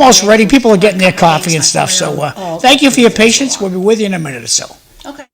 almost ready. People are getting their coffee and stuff. So thank you for your patience. We'll be with you in a minute or so. Okay.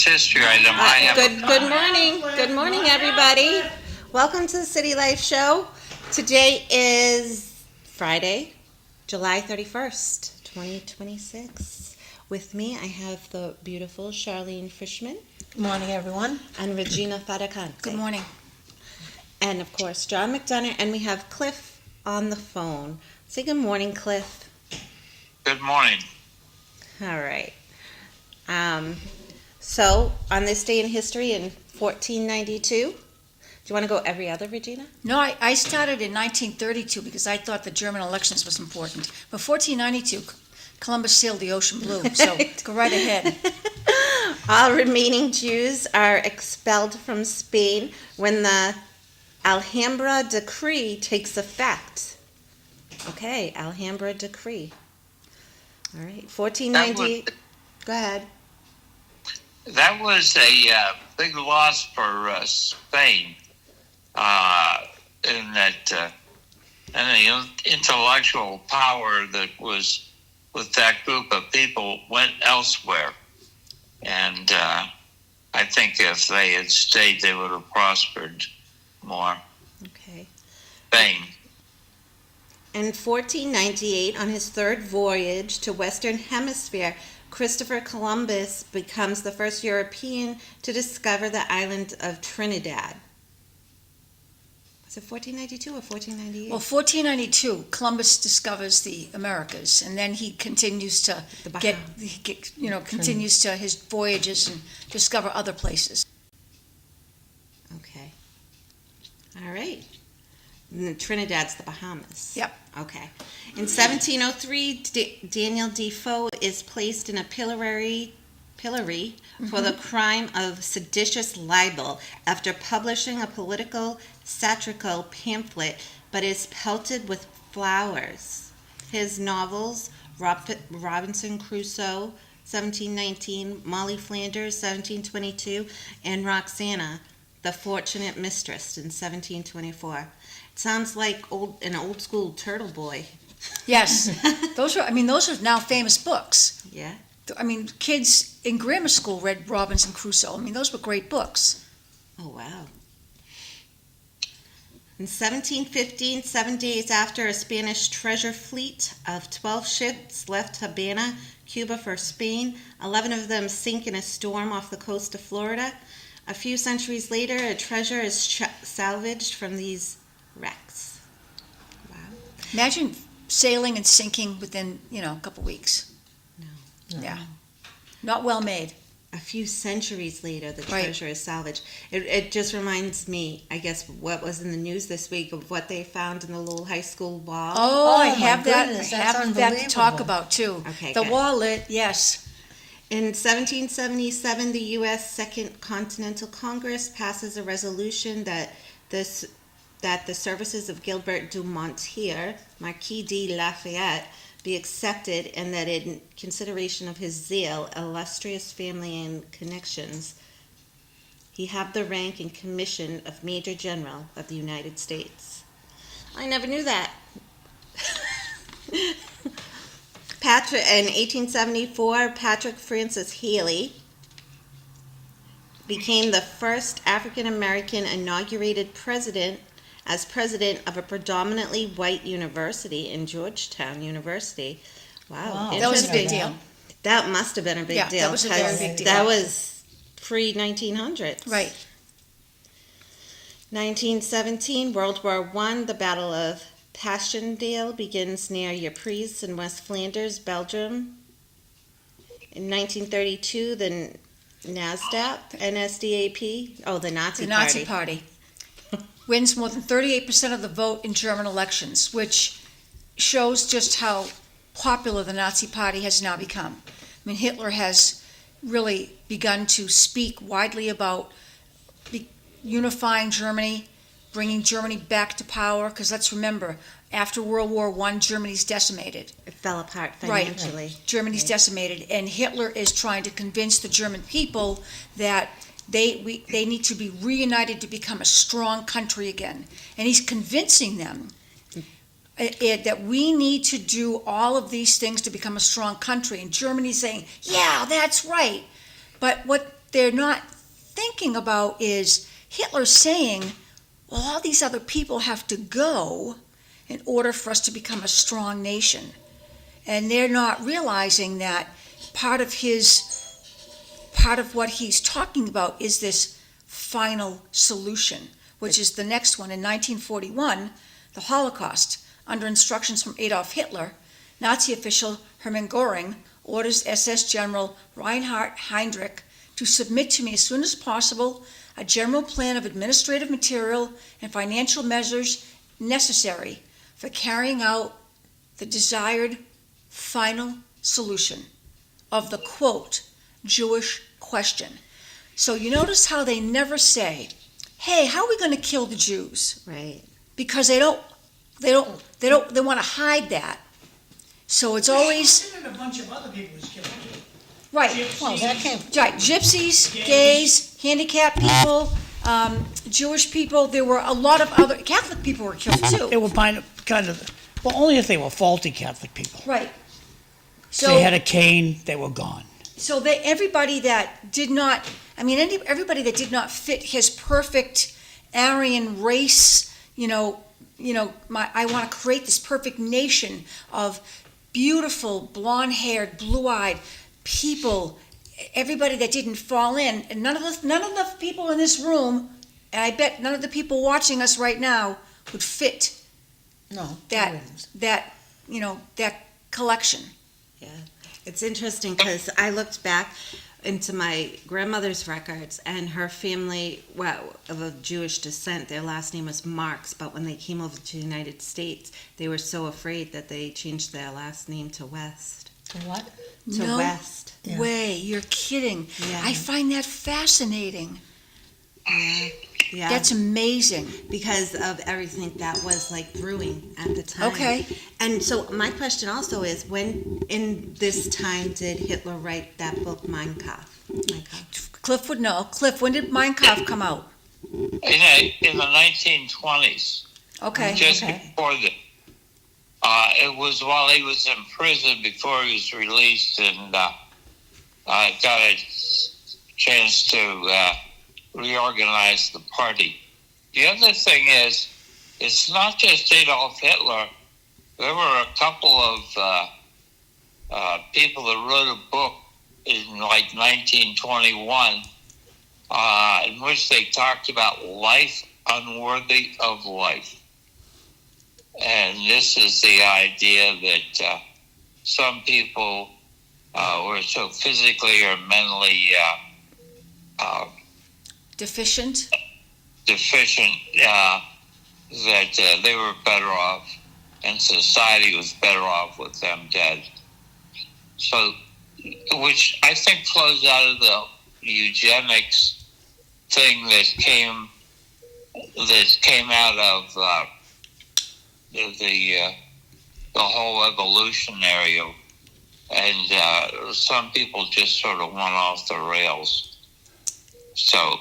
History item. Good morning, everybody. Welcome to the City Life Show. Today is Friday, July 31st, 2026. With me, I have the beautiful Charlene Frishman. Good morning, everyone. And Regina Faticanti. Good morning. And of course, John McDonough, and we have Cliff on the phone. Say good morning, Cliff. Good morning. All right. So, on this day in history in 1492, do you want to go every other, Regina? No, I started in 1932 because I thought the German elections was important. But 1492, Columbus sailed the ocean blue, so go right ahead. All remaining Jews are expelled from Spain when the Alhambra Decree takes effect. Okay, Alhambra Decree. All right, 1490. Go ahead. That was a big loss for Spain in that and the intellectual power that was with that group of people went elsewhere. And I think if they had stayed, they would have prospered more. Okay. Spain. In 1498, on his third voyage to Western Hemisphere, Christopher Columbus becomes the first European to discover the island of Trinidad. Was it 1492 or 1498? Well, 1492, Columbus discovers the Americas, and then he continues to continues to his voyages and discover other places. Okay. All right. And Trinidad's the Bahamas. Yep. Okay. In 1703, Daniel Defoe is placed in a pillory for the crime of seditious libel after publishing a political satirical pamphlet, but is pelted with flowers. His novels, Robinson Crusoe, 1719, Molly Flanders, 1722, and Roxana, the Fortunate Mistress, in 1724. It sounds like an old school Turtle Boy. Yes, those are now famous books. Yeah. I mean, kids in grammar school read Robinson Crusoe. I mean, those were great books. Oh, wow. In 1715, 7 days after a Spanish treasure fleet of 12 ships left Havana, Cuba for Spain, 11 of them sink in a storm off the coast of Florida. A few centuries later, a treasure is salvaged from these wrecks. Wow. Imagine sailing and sinking within, a couple weeks. No. Yeah. Not well made. A few centuries later, the Right. treasure is salvaged. It just reminds me, I guess, what was in the news this week of what they found in the little high school wall. Oh, I my have that. goodness, I that's have that to talk unbelievable. about too. Okay, the good. wallet, yes. In 1777, the U.S. Second Continental Congress passes a resolution that the services of Gilbert du Motier, Marquis de Lafayette, be accepted, and that in consideration of his zeal, illustrious family and connections, he have the rank and commission of Major General of the United States. I never knew that. In 1874, Patrick Francis Haley became the first African American inaugurated president of a predominantly white university in Georgetown University. Wow. Wow. That was a big Interesting. deal. That must have been a big Yeah, deal. that was a very 'cause big deal. That was pre-1900s. Right. 1917, World War I, the Battle of Passchendaele begins near Ypres in West Flanders, Belgium. In 1932, the NSDAP, the Nazi The Party. Nazi Party wins more than 38% of the vote in German elections, which shows just how popular the Nazi Party has now become. I mean, Hitler has really begun to speak widely about unifying Germany, bringing Germany back to power, because let's remember, after World War I, Germany's decimated. It fell apart Right. financially. Germany's decimated, and Hitler is trying to convince the German people that they need to be reunited to become a strong country again. And he's convincing them that we need to do all of these things to become a strong country. And Germany's saying, yeah, that's right. But what they're not thinking about is Hitler saying, well, all these other people have to go in order for us to become a strong nation. And they're not realizing that part of what he's talking about is this final solution, which is the next one. In 1941, the Holocaust, under instructions from Adolf Hitler, Nazi official Hermann Göring orders SS General Reinhard Heydrich to submit to me as soon as possible a general plan of administrative material and financial measures necessary for carrying out the desired final solution of the, quote, Jewish question. So you notice how they never say, hey, how are we going to kill the Jews? Right. Because they want to hide that. So it's always, And a bunch of other people was killed too. right, Well, that came, right, gypsies, gays, handicapped people, Jewish people, there were a lot of other, Catholic people were killed They too. were kind of, well, only if they were faulty Catholic people. Right. If they had So, a cane, they were gone. everybody that did not, everybody that did not fit his perfect Aryan race, I want to create this perfect nation of beautiful, blonde-haired, blue-eyed people, everybody that didn't fall in, and none of the people in this room, and I bet none of the people watching us right now would fit no. that collection. Yeah, it's interesting because I looked back into my grandmother's records, and her family, well, of a Jewish descent, their last name was Marks, but when they came over to the United States, they were so afraid that they changed their last name to West. To what? To No West. Yeah. way, you're kidding. Yeah. I find that fascinating. Yeah. That's amazing. Because of everything that was like brewing at the time. Okay. And so my question also is, when in this time did Hitler write that book, Mein Kampf? Cliff would know. Cliff, when did Mein Kampf come out? In the 1920s, Okay. just Okay. before it was while he was in prison before he was released, and got a chance to reorganize the party. The other thing is, it's not just Adolf Hitler. There were a couple of people that wrote a book in like 1921 in which they talked about life unworthy of life. And this is the idea that some people were so physically or mentally Deficient? deficient that they were better off, and society was better off with them dead. So, which I think flows out of the eugenics thing that came out of the whole evolutionary, and some people just sort of went off the rails. So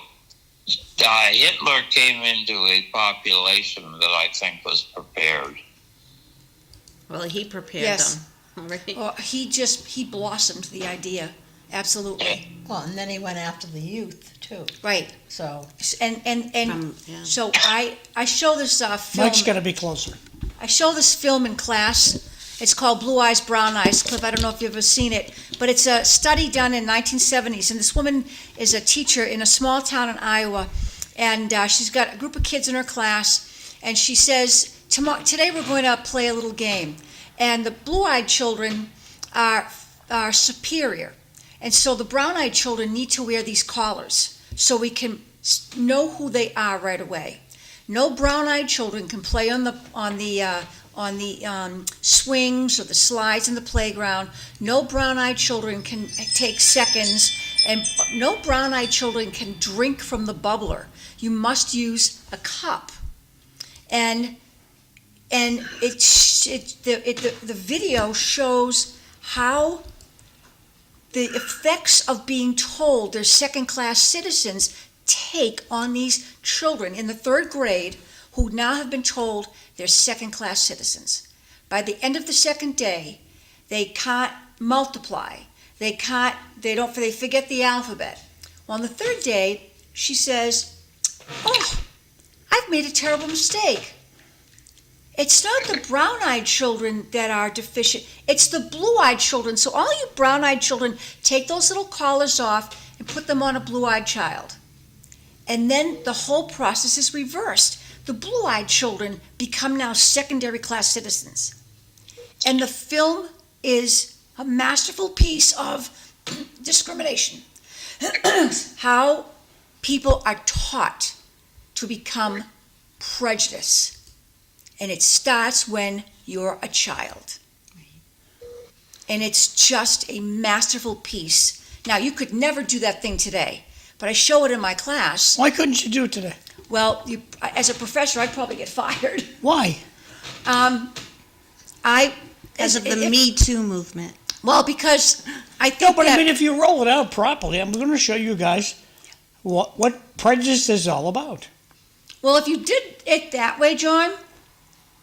Hitler came into a population that I think was prepared. Well, he prepared Yes. them. Right? Well, he blossomed the idea. Absolutely. Well, and then he went after the youth, too. Right. So, And Yeah. so I show this film. Mike's got to be closer. I show this film in class. It's called Blue Eyes, Brown Eyes. Cliff, I don't know if you've ever seen it, but it's a study done in 1970s. And this woman is a teacher in a small town in Iowa, and she's got a group of kids in her class, and she says, today we're going to play a little game. And the blue-eyed children are superior. And so the brown-eyed children need to wear these collars so we can know who they are right away. No brown-eyed children can play on the swings or the slides in the playground. No brown-eyed children can take seconds, and no brown-eyed children can drink from the bubbler. You must use a cup. And the video shows how the effects of being told they're second-class citizens take on these children in the third grade who now have been told they're second-class citizens. By the end of the second day, they can't multiply. They forget the alphabet. Well, on the third day, she says, "Oh, I've made a terrible mistake." It's not the brown-eyed children that are deficient. It's the blue-eyed children. So all you brown-eyed children, take those little collars off and put them on a blue-eyed child. And then the whole process is reversed. The blue-eyed children become now secondary class citizens. And the film is a masterful piece of discrimination. How people are taught to become prejudiced. And it starts when you're a child. And it's just a masterful piece. Now, you could never do that thing today, but I show it in my class. Why couldn't you do it today? Well, as a professor, I'd probably get fired. Why? Because of the Me Too movement. Well, because I No, think but that, I mean, if you roll it out properly, I'm going to show you guys what prejudice is all about. well, if you did it that way, John,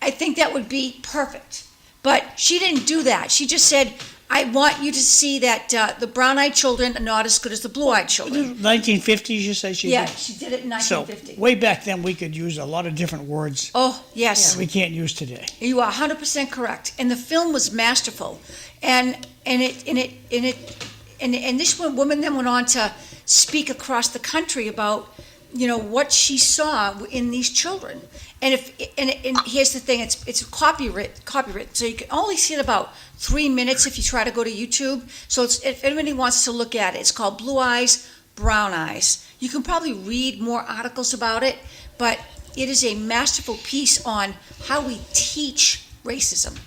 I think that would be perfect. But she didn't do that. She just said, I want you to see that the brown-eyed children are not as good as the blue-eyed children. 1950s, you say she Yeah, did? she did it in So, 1950. way back then, we could use a lot of different words Oh, yes. that we can't use today. You are 100% correct. And the film was masterful. And this woman then went on to speak across the country about, what she saw in these children. And here's the thing, it's copyright, so you can only see it about 3 minutes if you try to go to YouTube. So if anybody wants to look at it, it's called Blue Eyes, Brown Eyes. You can probably read more articles about it, but it is a masterful piece on how we teach racism.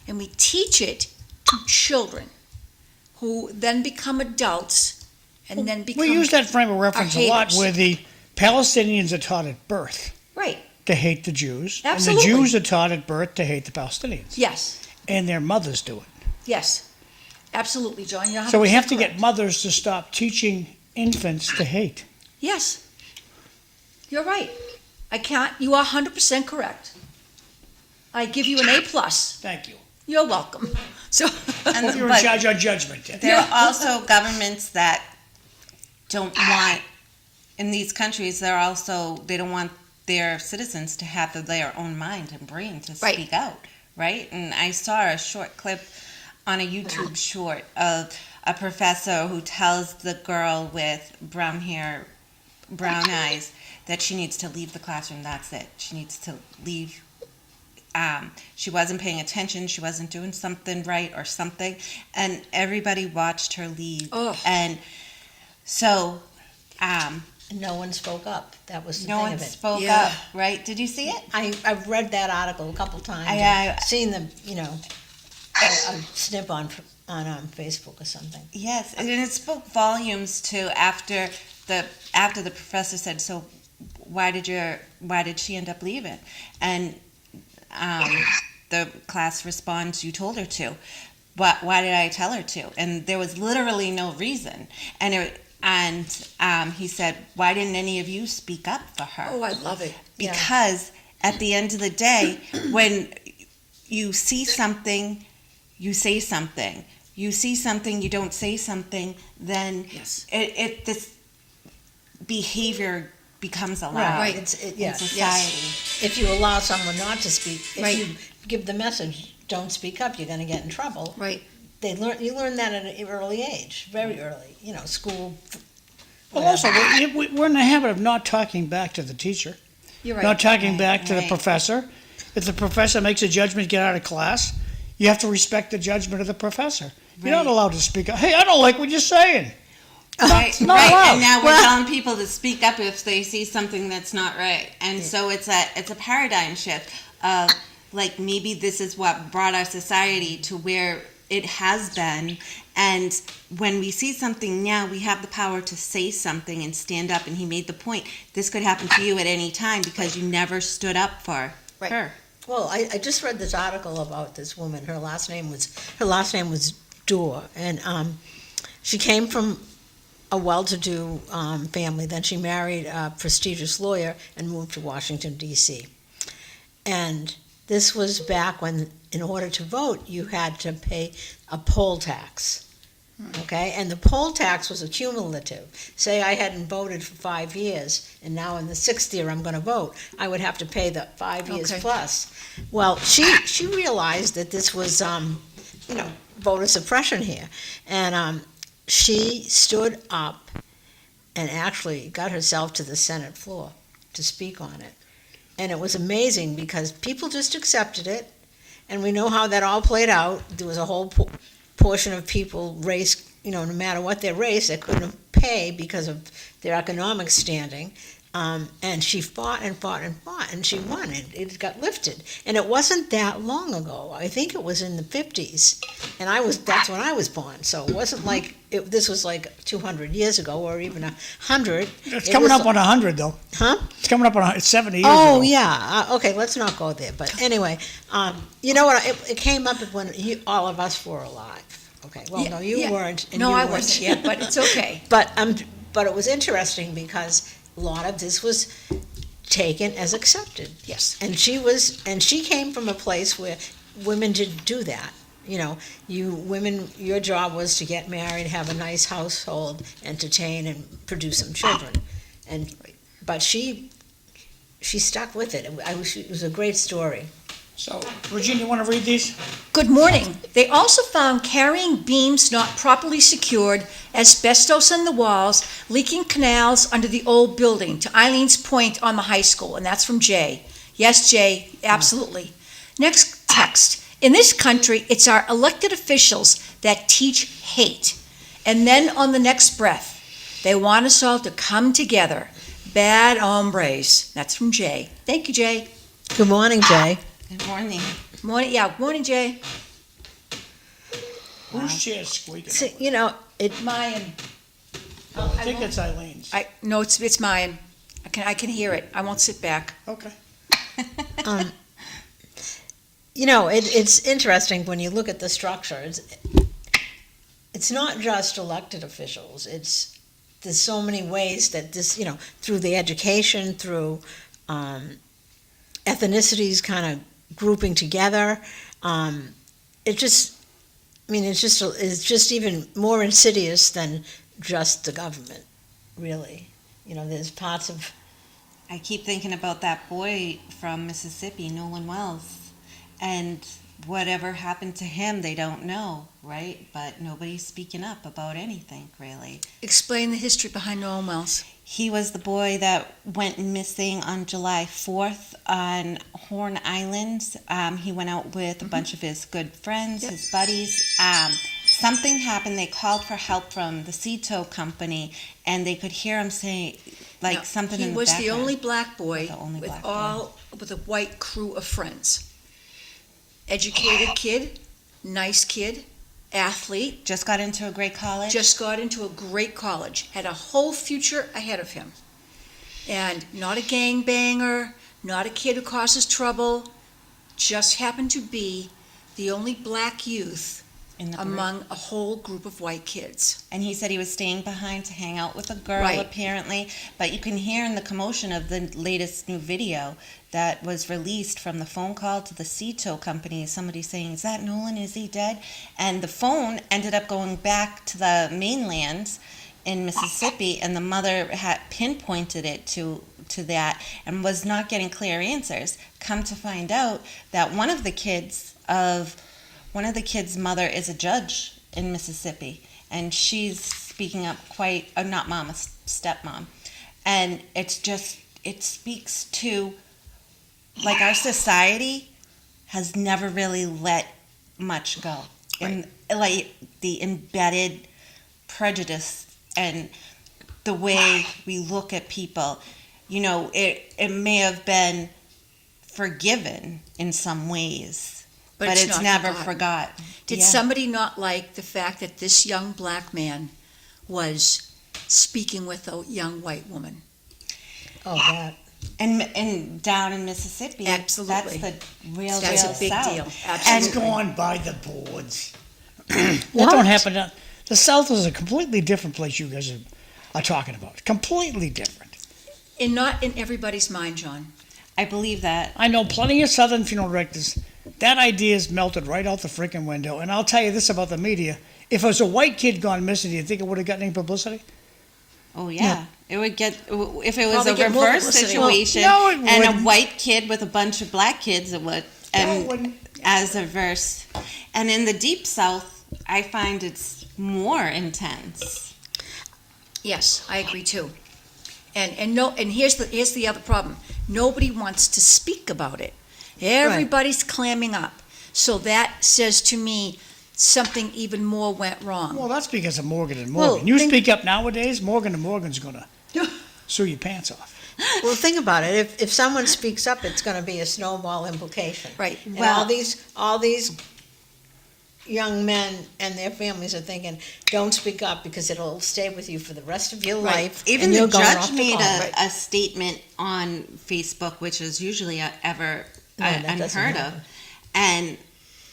And we teach it to children who then become adults and then become... We use that frame of reference a lot haters. where the Palestinians are taught at birth Right, to hate the Jews. Absolutely. And the Jews are taught at birth to hate the Palestinians. yes, And their mothers do it. yes. Absolutely, John, you're 100% So we have to correct. get mothers to stop teaching infants to hate. Yes, you're right. You are 100% correct. I give you an A+. Thank you. You're welcome. So, Hope you're in But charge of judgment. there are also governments that don't want, in these countries, they don't want their citizens to have their own mind and brain to Right. speak out, right? And I saw a short clip on a YouTube short of a professor who tells the girl with brown hair, brown eyes, that she needs to leave the classroom. That's it. She needs to leave. She wasn't paying attention. She wasn't doing something right or something. And everybody watched her leave. Ugh. And so No one spoke up. That was the no thing one of it. spoke Yeah. up, right? Did you see it? I've read that article a couple times. I- and seen them, a snip on Facebook or something. Yes, and it spoke volumes too after the professor said, so why did she end up leaving? And the class responds, you told her to. But why did I tell her to? And there was literally no reason. And he said, why didn't any of you speak up for her? oh, I love it. Because at the end of the day, when you see something, you say something. You see something, you don't say something, then Yes. this behavior becomes allowed Right. It's, in yes. society. If you allow someone not to speak, if Right. you give the message, don't speak up, you're going to get in trouble. Right. You learn that at an early age, very early. School. Well, also, we're in the habit of not talking back to the teacher, You're right. not talking back to the right. professor. If the professor makes a judgment, get out of class, you have to respect the judgment of the professor. You're not Right. allowed to speak up. Hey, I don't like what you're saying. Right, not right. allowed. And now we're telling people to speak up if they see something that's not right. And so it's a paradigm shift of like maybe this is what brought our society to where it has been. And when we see something now, we have the power to say something and stand up. And he made the point, this could happen to you at any time because you never stood up for Right. her. Well, I just read this article about this woman. Her last name was Dorr, and she came from a well-to-do family. Then she married a prestigious lawyer and moved to Washington, D.C. And this was back when, in order to vote, you had to pay a poll tax. Okay, and the poll tax was accumulative. Say I hadn't voted for 5 years, and now in the 6th year I'm gonna vote, I would have to pay the 5 years Okay. plus. Well, she realized that this was, voter suppression here. And, she stood up and actually got herself to the Senate floor to speak on it. And it was amazing because people just accepted it, and we know how that all played out. There was a whole portion of people race, no matter what their race, they couldn't pay because of their economic standing. And she fought and fought and fought, and she won. It got lifted. And it wasn't that long ago. I think it was in the 50s. And that's when I was born. So it wasn't like, this was like 200 years ago or even 100. It's coming up on 100, though. Huh? It's coming up on 70 years Oh, ago. yeah. Okay, let's not go there. But anyway, you know what? It came up when all of us were alive. Okay, well, no, you weren't. And No, you I weren't. wasn't yet, but it's okay. But it was interesting because a lot of this was taken as accepted. Yes. And she came from a place where women didn't do that. Your job was to get married, have a nice household, entertain, and produce some children. But she stuck with it. It was a great story. So, Regina, you want to read these? Good morning. They also found carrying beams not properly secured, asbestos in the walls, leaking canals under the old building, to Eileen's point on the high school, and that's from Jay. Yes, Jay, absolutely. Next text. In this country, it's our elected officials that teach hate. And then on the next breath, they want us all to come together. Bad hombres. That's from Jay. Thank you, Jay. Good morning, Jay. Good morning. Morning, Jay. Whose chair's squeaking? See, Mine. I think it's Eileen's. No, it's mine. I can hear it. I won't sit back. Okay. It's interesting when you look at the structure. It's not just elected officials. There's so many ways that this, through the education, through ethnicities kind of grouping together. It's just even more insidious than just the government, really. There's parts of. I keep thinking about that boy from Mississippi, Nolan Wells, and whatever happened to him, they don't know, right? But nobody's speaking up about anything, really. Explain the history behind Nolan Wells. He was the boy that went missing on July 4th on Horn Island. He went out with a bunch of his good friends, his buddies. Something happened. They called for help from the Ceto company, and they could hear him say, something in the background. He was the only black boy with a white crew of friends. Educated kid, nice kid, athlete. Just got into a great college. Had a whole future ahead of him. And not a gangbanger, not a kid who causes trouble, just happened to be the only black youth in the group. Among a whole group of white kids. And he said he was staying behind to hang out with a girl, apparently. But you can hear in the commotion of the latest new video that was released from the phone call to the Ceto company, somebody saying, "Is that Nolan? Is he dead?" And the phone ended up going back to the mainland in Mississippi, and the mother had pinpointed it to that and was not getting clear answers. Come to find out that one of the kids' mother is a judge in Mississippi, and she's speaking up quite, not mom, a stepmom. And it speaks to, our society has never really let much go. Right. And the embedded prejudice and the way we look at people, it may have been forgiven in some ways, but it's never forgotten. Did somebody not like the fact that this young black man was speaking with a young white woman? Oh, that. And down in Mississippi, Absolutely. that's the real That's deal a big South. deal. It's Absolutely. going by the boards. That don't happen. The South is a completely different place you guys are talking about. Completely different. And not in everybody's mind, John. I believe that. I know plenty of Southern funeral directors That idea's melted right out the freaking window. And I'll tell you this about the media. If it was a white kid gone missing, do you think it would have gotten any publicity? Oh yeah. It would get, if it was Probably a get more reverse publicity. situation Well, no, it and a wouldn't. white kid with a bunch of black kids, it would. No, And it wouldn't. as a verse. And in the deep south, I find it's more intense. Yes, I agree too. And here's the other problem. Nobody wants to speak about it. Everybody's clamming up. So that says to me something even more went wrong. Well, that's because of Morgan and Well, Morgan. You think- speak up nowadays, Morgan and Morgan's going to sue your pants off. Well, think about it. If someone speaks up, it's going to be a snowball implication. Right. And Well- all these young men and their families are thinking, don't speak up because it'll stay with you for the rest of your life. Even and the you're going judge off to made college. a statement on Facebook, which is usually ever No, that doesn't unheard of. happen.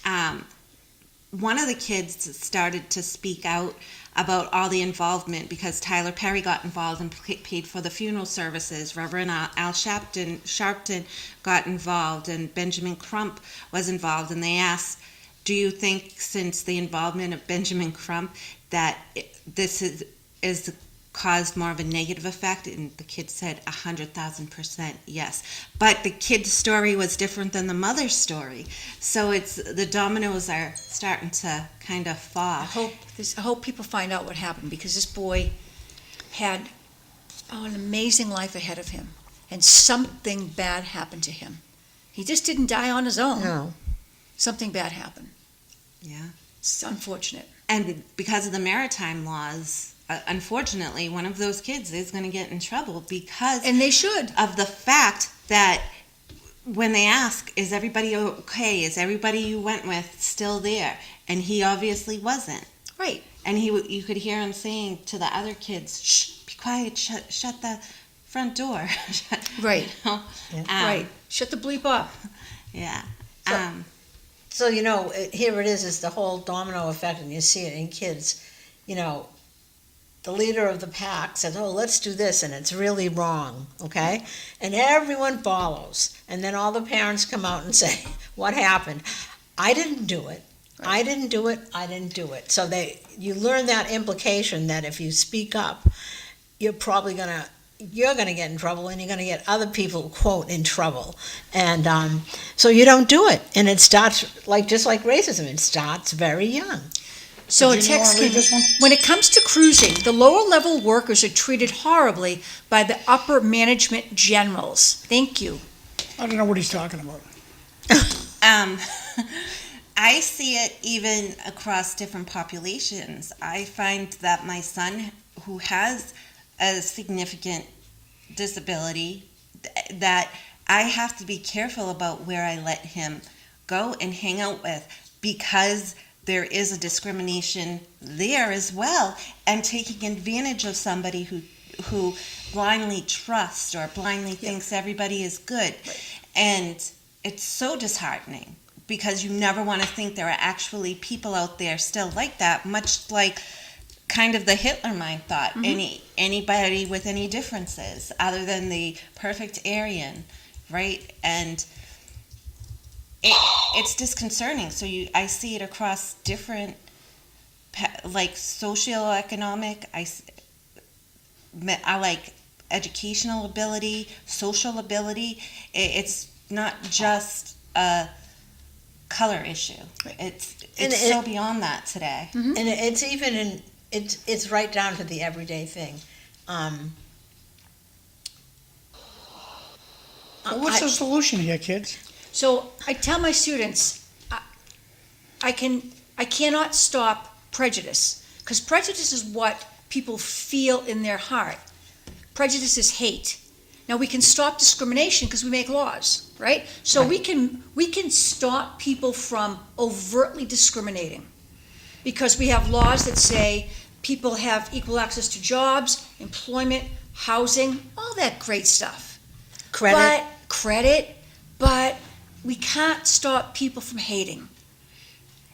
And one of the kids started to speak out about all the involvement because Tyler Perry got involved and paid for the funeral services. Reverend Al Sharpton got involved, and Benjamin Crump was involved. And they asked, do you think, since the involvement of Benjamin Crump, that this is caused more of a negative effect? And the kid said 100,000% yes. But the kid's story was different than the mother's story. So it's the dominoes are starting to kind of fall. I hope people find out what happened, because this boy had an amazing life ahead of him, and something bad happened to him. He just didn't die on his own. No. Something bad happened. Yeah. It's unfortunate. And because of the maritime laws, unfortunately, one of those kids is going to get in trouble because And they should. of the fact that when they ask, is everybody okay? Is everybody you went with still there? And he obviously wasn't. Right. And you could hear him saying to the other kids, shh, be quiet, shut the front door. Right. You know? Yeah. Right. Shut the bleep up. Yeah. So- So, here it is the whole domino effect, and you see it in kids. The leader of the pack says, oh, let's do this, and it's really wrong, okay? And everyone follows. And then all the parents come out and say, what happened? I didn't do it. Right. I didn't do it. I didn't do it. So you learn that implication that if you speak up, you're probably you're going to get in trouble, and you're going to get other people, quote, in trouble. And so you don't do it. And it starts, just like racism, it starts very young. So a Did you text wanna read came, this one? when it comes to cruising, the lower level workers are treated horribly by the upper management generals. Thank you. I don't know what he's talking about. I see it even across different populations. I find that my son, who has a significant disability, that I have to be careful about where I let him go and hang out with, because there is a discrimination there as well, and taking advantage of somebody who blindly trusts or blindly thinks everybody is good. And it's so disheartening, because you never want to think there are actually people out there still like that, much like kind of the Hitler mind thought. Anybody with any differences other than the perfect Aryan, right? And it's disconcerting. So I see it across different, like socioeconomic. I like educational ability, social ability. It's not just a color issue. Right. It's so beyond that today. And it's even it's right down to the everyday thing. Well, what's the solution here, kids? So I tell my students, I cannot stop prejudice, because prejudice is what people feel in their heart. Prejudice is hate. Now we can stop discrimination because we make laws, right? So we can stop people from overtly discriminating, because we have laws that say people have equal access to jobs, employment, housing, all that great stuff. But we can't stop people from hating.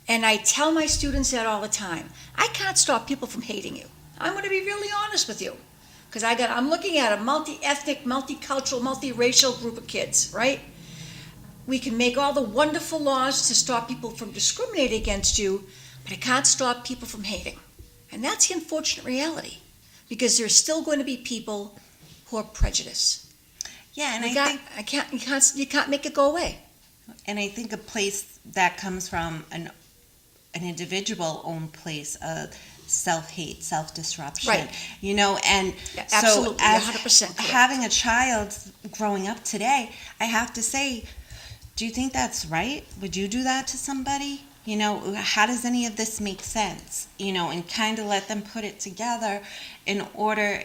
And I tell my students that all the time. I can't stop people from hating you. I'm going to be really honest with you. Because I'm looking at a multi-ethnic, multicultural, multiracial group of kids, right? we can make all the wonderful laws to stop people from discriminating against you, but it can't stop people from hating. And that's the unfortunate reality, because there's still going to be people who are prejudiced. Yeah, and You can't make it go away. And I think a place that comes from an individual owned place of self-hate, self-disruption, Right. And Yeah, so absolutely, as 100% correct. having a child growing up today, I have to say, do you think that's right? Would you do that to somebody? How does any of this make sense? And kind of let them put it together in order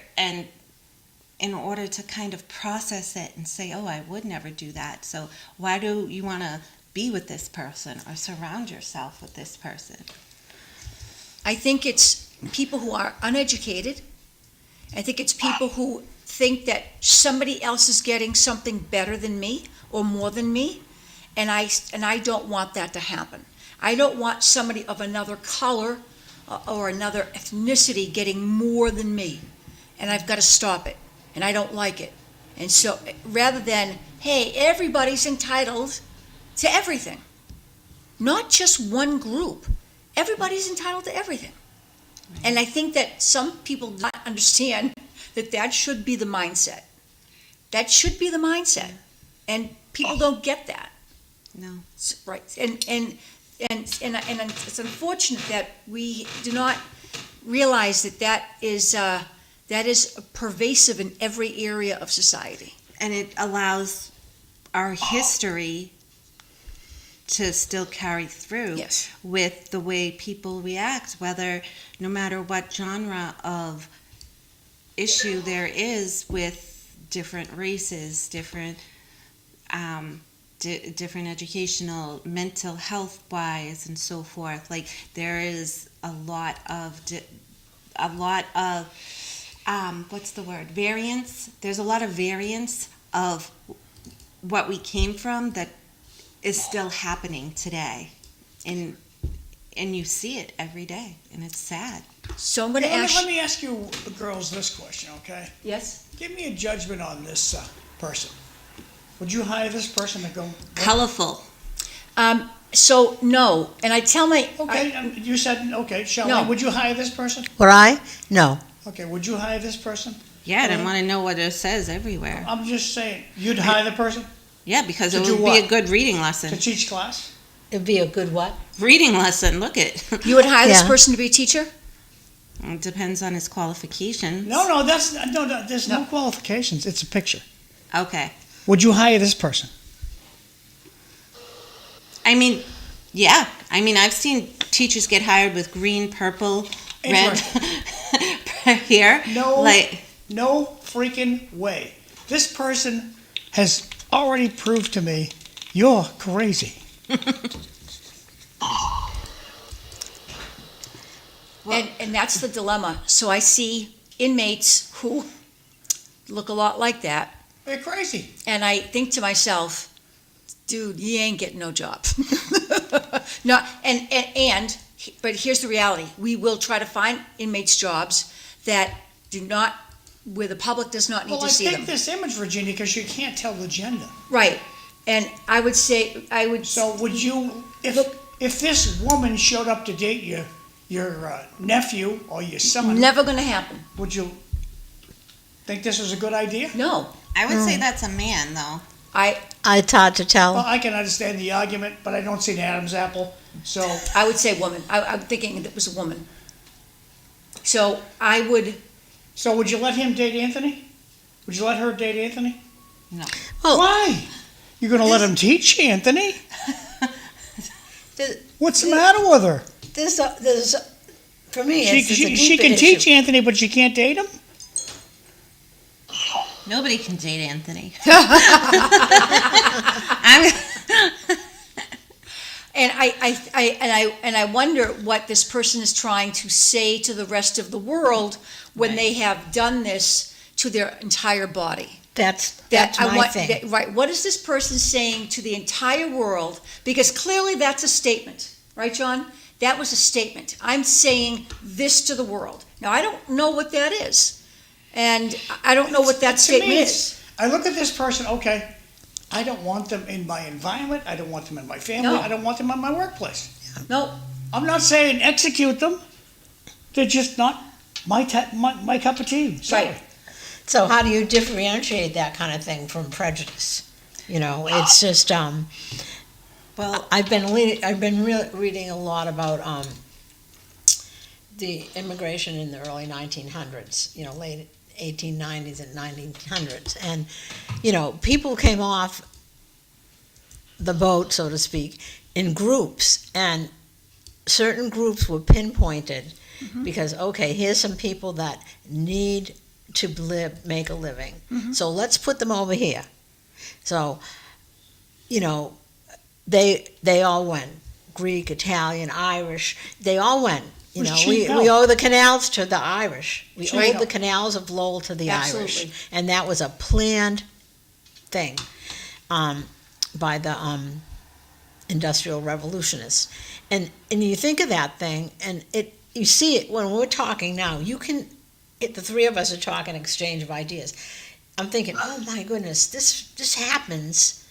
to kind of process it and say, oh, I would never do that. So why do you want to be with this person or surround yourself with this person? I think it's people who are uneducated. I think it's people who think that somebody else is getting something better than me or more than me, and I don't want that to happen. I don't want somebody of another color or another ethnicity getting more than me, and I've got to stop it, and I don't like it. And so rather than, hey, everybody's entitled to everything, not just one group. Everybody's entitled to everything. And I think that some people do not understand that should be the mindset. That should be the mindset. And people don't get that. No. Right. And it's unfortunate that we do not realize that is pervasive in every area of society. And it allows our history to still carry through Yes. with the way people react, no matter what genre of issue there is with different races, different different educational, mental health wise, and so forth. Like there is a lot of what's the word? Variance. There's a lot of variance of what we came from that is still happening today, and you see it every day, and it's sad. So I'm going to ask. Let me ask you girls this question, okay? Yes. Give me a judgment on this person. Would you hire this person to go? Colorful. So no, and I tell my. Okay, you said okay. Charlene, No. would you hire this person? Would I? No. Okay, would you hire this person? Yeah, I want to know what it says everywhere. I'm just saying, you'd hire the person Yeah, because To it do would be a what? good reading to lesson. teach class? It'd be a good what? Reading lesson, look it. You would hire this Yeah. person to be a teacher? It depends on his qualifications. No, there's no qualifications. It's a picture. Okay. Would you hire this person? I mean, yeah. I mean, I've seen teachers get hired with green, purple, red hair. No freaking way. This person has already proved to me you're crazy. And that's the dilemma. So I see inmates who look a lot like that, They're crazy. and I think to myself, dude, you ain't getting no job. But here's the reality. We will try to find inmates jobs that where the public does not need Well, to I see take them. this image, Virginia, because you can't tell the gender. Right. And I would say, So would you, if this woman showed up to date your nephew or your son, never gonna happen. would you think this was a good idea? No. I would say that's a man, though. It's hard to tell. Well, I can understand the argument, but I don't see an Adam's apple. So I would say woman. I'm thinking it was a woman. So I would. So would you let him date Anthony? Would you let her date Anthony? No. Well, Why? You're going to let him teach Anthony? There's- What's the matter with her? there's for me, She can teach Anthony, but she can't date him? Nobody can date Anthony. And I wonder what this person is trying to say to the rest of the world when they have done this to their entire body. That's I my want- thing. right. What is this person saying to the entire world? Because clearly that's a statement, right, John? That was a statement. I'm saying this to the world. Now I don't know what that is, and I don't know what that To me, statement is. I look at this person, okay, I don't want them in my environment. I don't want them in my family. No. I don't want them in my workplace. No, I'm not saying execute them. They're just not my cup of tea. Sorry. Right. So how do you differentiate that kind of thing from prejudice? You know, it's just, Well, I've been reading a lot about the immigration in the early 1900s, you know, late 1890s and 1900s. And, you know, people came off the boat, so to speak, in groups. And certain groups were pinpointed because, okay, here's some people that need to make a living. So let's put them over here. So, you know, they all went. Greek, Italian, Irish, they all went. You know, we owe the canals to the Irish. We owe the canals of Lowell to the Absolutely. Irish. And that was a planned thing by the industrial revolutionists. And you think of that thing, and you see it when we're talking now. The three of us are talking exchange of ideas. I'm thinking, oh my goodness, this happens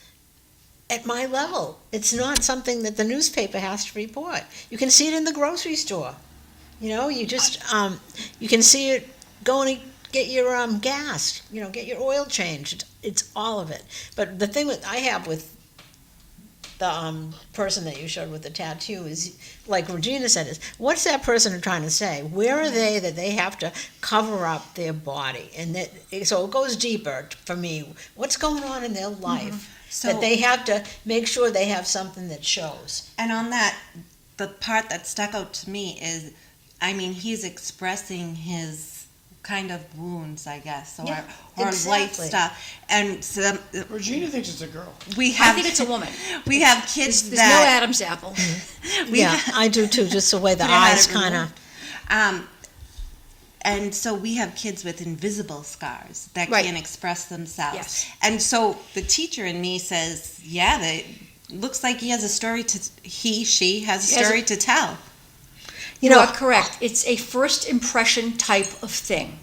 at my level. It's not something that the newspaper has to report. You can see it in the grocery store. You know, you just you can see it going to get your gas. You know, get your oil changed. It's all of it. But the thing I have with the person that you showed with the tattoo is, like Regina said, is what's that person trying to say? Where are they that they have to cover up their body? And so it goes deeper for me. What's going on in their life that they have to make sure they have something that shows? and on that, the part that stuck out to me is, I mean, he's expressing his kind of wounds, I guess, or exactly. life stuff. And so Regina thinks it's a girl. we have, I think it's a woman. we have kids There's no that Adam's apple. I do too, just the way the Could have had eyes it kind of... removed. And so we have kids with invisible scars that Right. can't express themselves. Yes. And so the teacher in me says, yeah, that looks like he has a story she has a story to tell. You are correct. It's a first impression type of thing.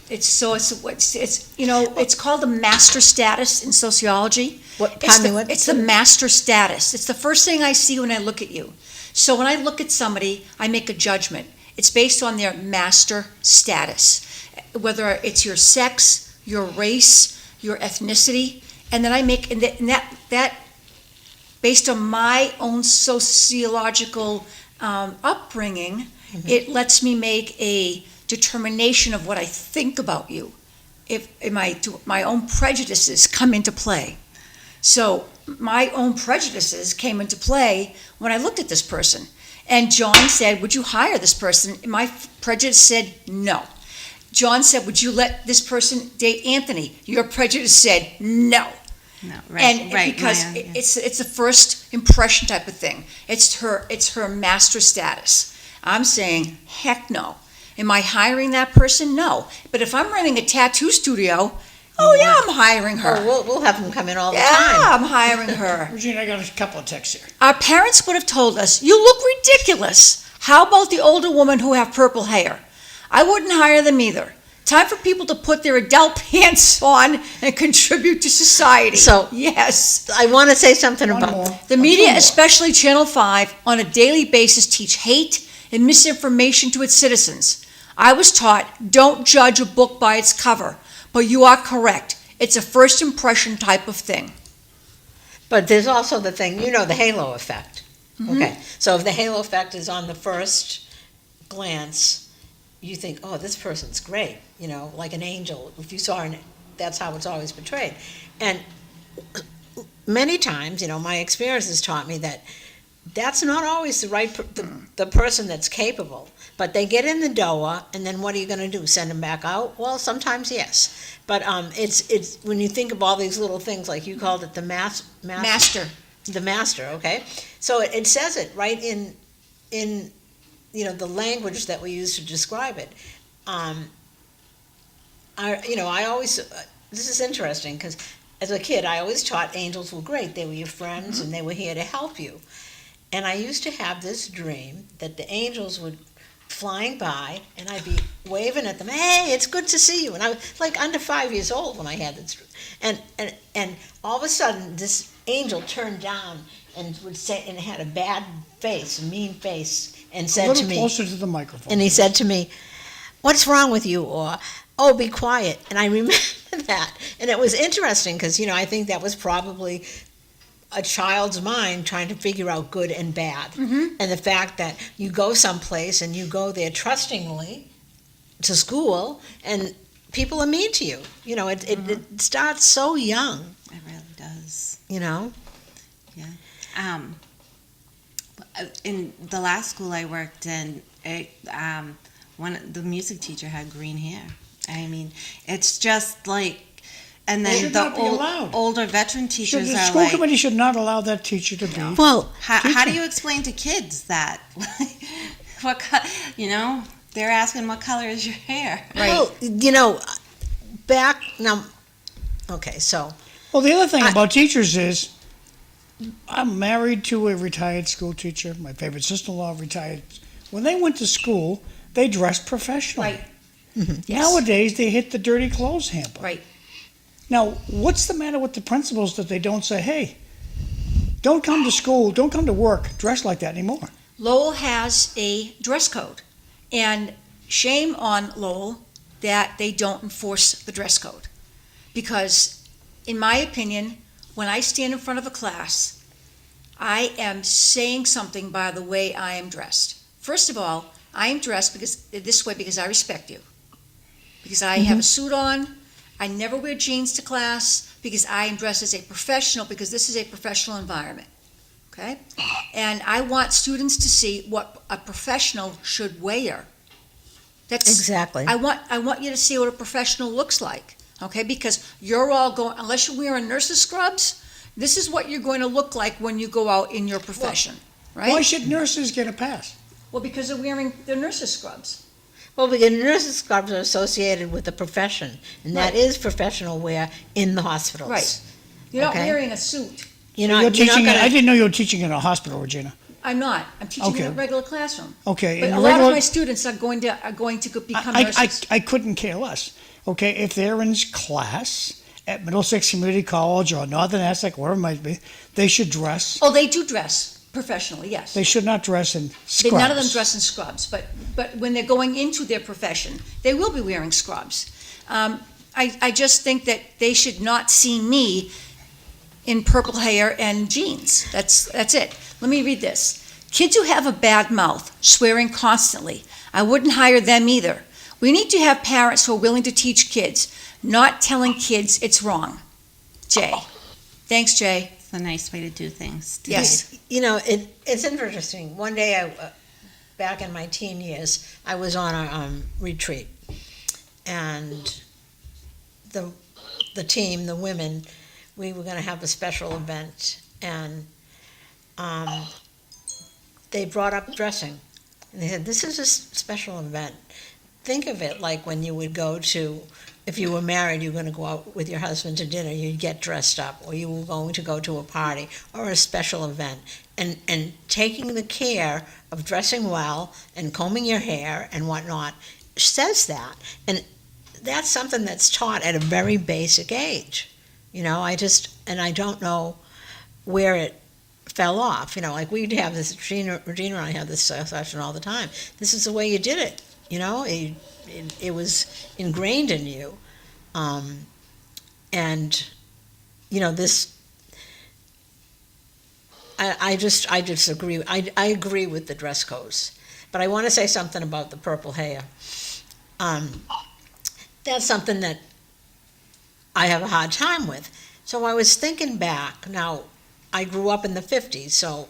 It's you know, it's called the master status in sociology. It's the master status. It's the first thing I see when I look at you. So when I look at somebody, I make a judgment. It's based on their master status, whether it's your sex, your race, your ethnicity, and then I make and that based on my own sociological upbringing, it lets me make a determination of what I think about you. If my own prejudices come into play. So my own prejudices came into play when I looked at this person. And John said, would you hire this person? And my prejudice said, no. John said, would you let this person date Anthony? Your prejudice said, no. No, Because it's a first impression type of thing. It's her master status. I'm saying, heck no. Am I hiring that person? No. But if I'm running a tattoo studio, I'm hiring her. Oh, we'll have them come in all the Yeah, time. I'm hiring her. Regina, I got a couple of texts here. Our parents would have told us, you look ridiculous. How about the older women who have purple hair? I wouldn't hire them either. Time for people to put their adult pants on and contribute to society. So, yes. I want to say something One about more. The Two media, more. especially Channel 5, on a daily basis teach hate and misinformation to its citizens. I was taught, don't judge a book by its cover. But you are correct. It's a first impression type of thing. But there's also the thing, you know, the halo effect. Okay, so if the halo effect is on the first glance, you think, oh, this person's great, you know, like an angel. If you saw her, that's how it's always portrayed. And many times, you know, my experience has taught me that that's not always the right, the person that's capable. But they get in the door, and then what are you going to do? Send them back out? Well, sometimes yes. But it's when you think of all these little things, like you called it the Master. The master, okay? So it says it right in you know, the language that we use to describe it. I always, this is interesting, because as a kid, I always taught angels were great. They were your friends, and they were here to help you. And I used to have this dream that the angels would flying by, and I'd be waving at them, hey, it's good to see you. And I was like under 5 years old when I had this. And all of a sudden, this angel turned down and would say, and had a bad face, a mean face, and A said little to me, closer to the microphone. and he said to me, what's wrong with you? Or, oh, be quiet. And I remember that. And it was interesting because, I think that was probably a child's mind trying to figure out good and bad. Mm-hmm. And the fact that you go someplace and you go there trustingly to school and people are mean to you. It starts so young, It really does. Yeah. In the last school I worked in, the music teacher had green hair. I mean, it's just like, and It then should the not be allowed. older veteran teachers The are school like, committee should not allow that teacher to be. Well, how do you explain to kids that? They're asking what color is your hair? well, back now, okay, so, Well, the other thing about teachers is, I'm married to a retired school teacher. My favorite sister-in-law retired. When they went to school, they dressed professionally. Right. Mm-hmm. Yes. Nowadays, they hit the dirty clothes hamper. Right. Now, what's the matter with the principals that they don't say, hey, don't come to school, don't come to work dressed like that anymore? Lowell has a dress code, and shame on Lowell that they don't enforce the dress code. Because, in my opinion, when I stand in front of a class, I am saying something by the way I am dressed. First of all, I am dressed this way because I respect you. Because I have a suit on. I never wear jeans to class because I am dressed as a professional, because this is a professional environment. Okay? And I want students to see what a professional should wear. That's exactly. I want you to see what a professional looks like. Okay? Because you're all going, unless you're wearing nurse's scrubs, this is what you're going to look like when you go out in your profession. Right? Why should nurses get a pass? Well, because they're wearing their nurse's scrubs. Well, because nurses' scrubs are associated with the profession, and that is professional wear in the hospitals. Right. You're not Okay. wearing a suit. You're You're not teaching. gonna, I didn't know you were teaching in a hospital, Regina. I'm not. I'm teaching Okay. in a regular classroom. Okay, But in a the lot regular- of my students are going to become I nurses. couldn't care less. Okay, if they're in class at Middlesex Community College or Northern Essex, wherever it might be, they should dress. Oh, they do dress professionally, yes. They should not dress in But scrubs. none of them dress in scrubs, but when they're going into their profession, they will be wearing scrubs. I just think that they should not see me in purple hair and jeans. That's it. Let me read this. Kids who have a bad mouth, swearing constantly, I wouldn't hire them either. We need to have parents who are willing to teach kids, not telling kids it's wrong. Jay. Thanks, Jay. It's a nice way to do things. Yes. it's interesting. One day, back in my teen years, I was on a retreat, and the team, the women, we were going to have a special event, and they brought up dressing. And they said, this is a special event. Think of it like when you would go to, if you were married, you were going to go out with your husband to dinner, you'd get dressed up, or you were going to go to a party or a special event. And taking the care of dressing well and combing your hair and whatnot says that. And that's something that's taught at a very basic age. I don't know where it fell off. Like we'd have this, Regina and I have this session all the time. This is the way you did it. It was ingrained in you. This, I just agree. I agree with the dress codes. But I want to say something about the purple hair. That's something that I have a hard time with. So I was thinking back. Now, I grew up in the 50s, so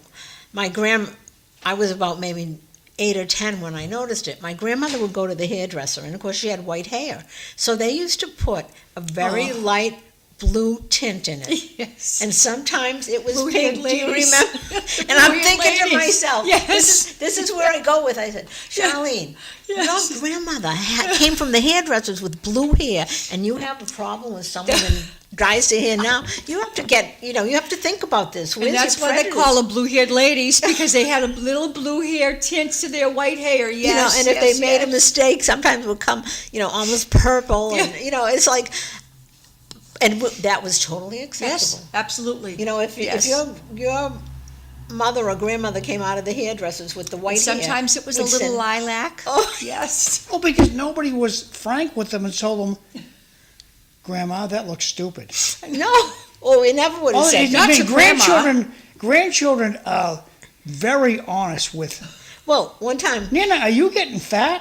I was about maybe 8 or 10 when I noticed it. My grandmother would go to the hairdresser, and of course she had white hair. So they used to put a very light blue tint in it. Yes. And sometimes it was Blue-haired pink. Do you ladies. remember? And I'm Blue-haired thinking to ladies. myself, Yes. this is where I go with. I said, Charlene, Yes. your grandmother came from the hairdressers with blue hair, and you have a problem with someone that dyes their hair now. You have to get, you have to think about this. Where's And that's your why they prejudice? call them blue-haired ladies, because they had a little blue hair tint to their white hair. Yes, And if yes, they made a yes. mistake, sometimes it would come, almost purple, and it's like, and that was totally acceptable. Yes, absolutely. If Yes. your mother or grandmother came out of the hairdressers with the white hair, Sometimes it was a we'd little say, lilac. Oh. Yes. Well, because nobody was frank with them and told them, Grandma, that looks stupid. No, well, we never would have Oh, said. not to grandma. Grandchildren are very honest with, Well, one time, Nana, are you getting fat?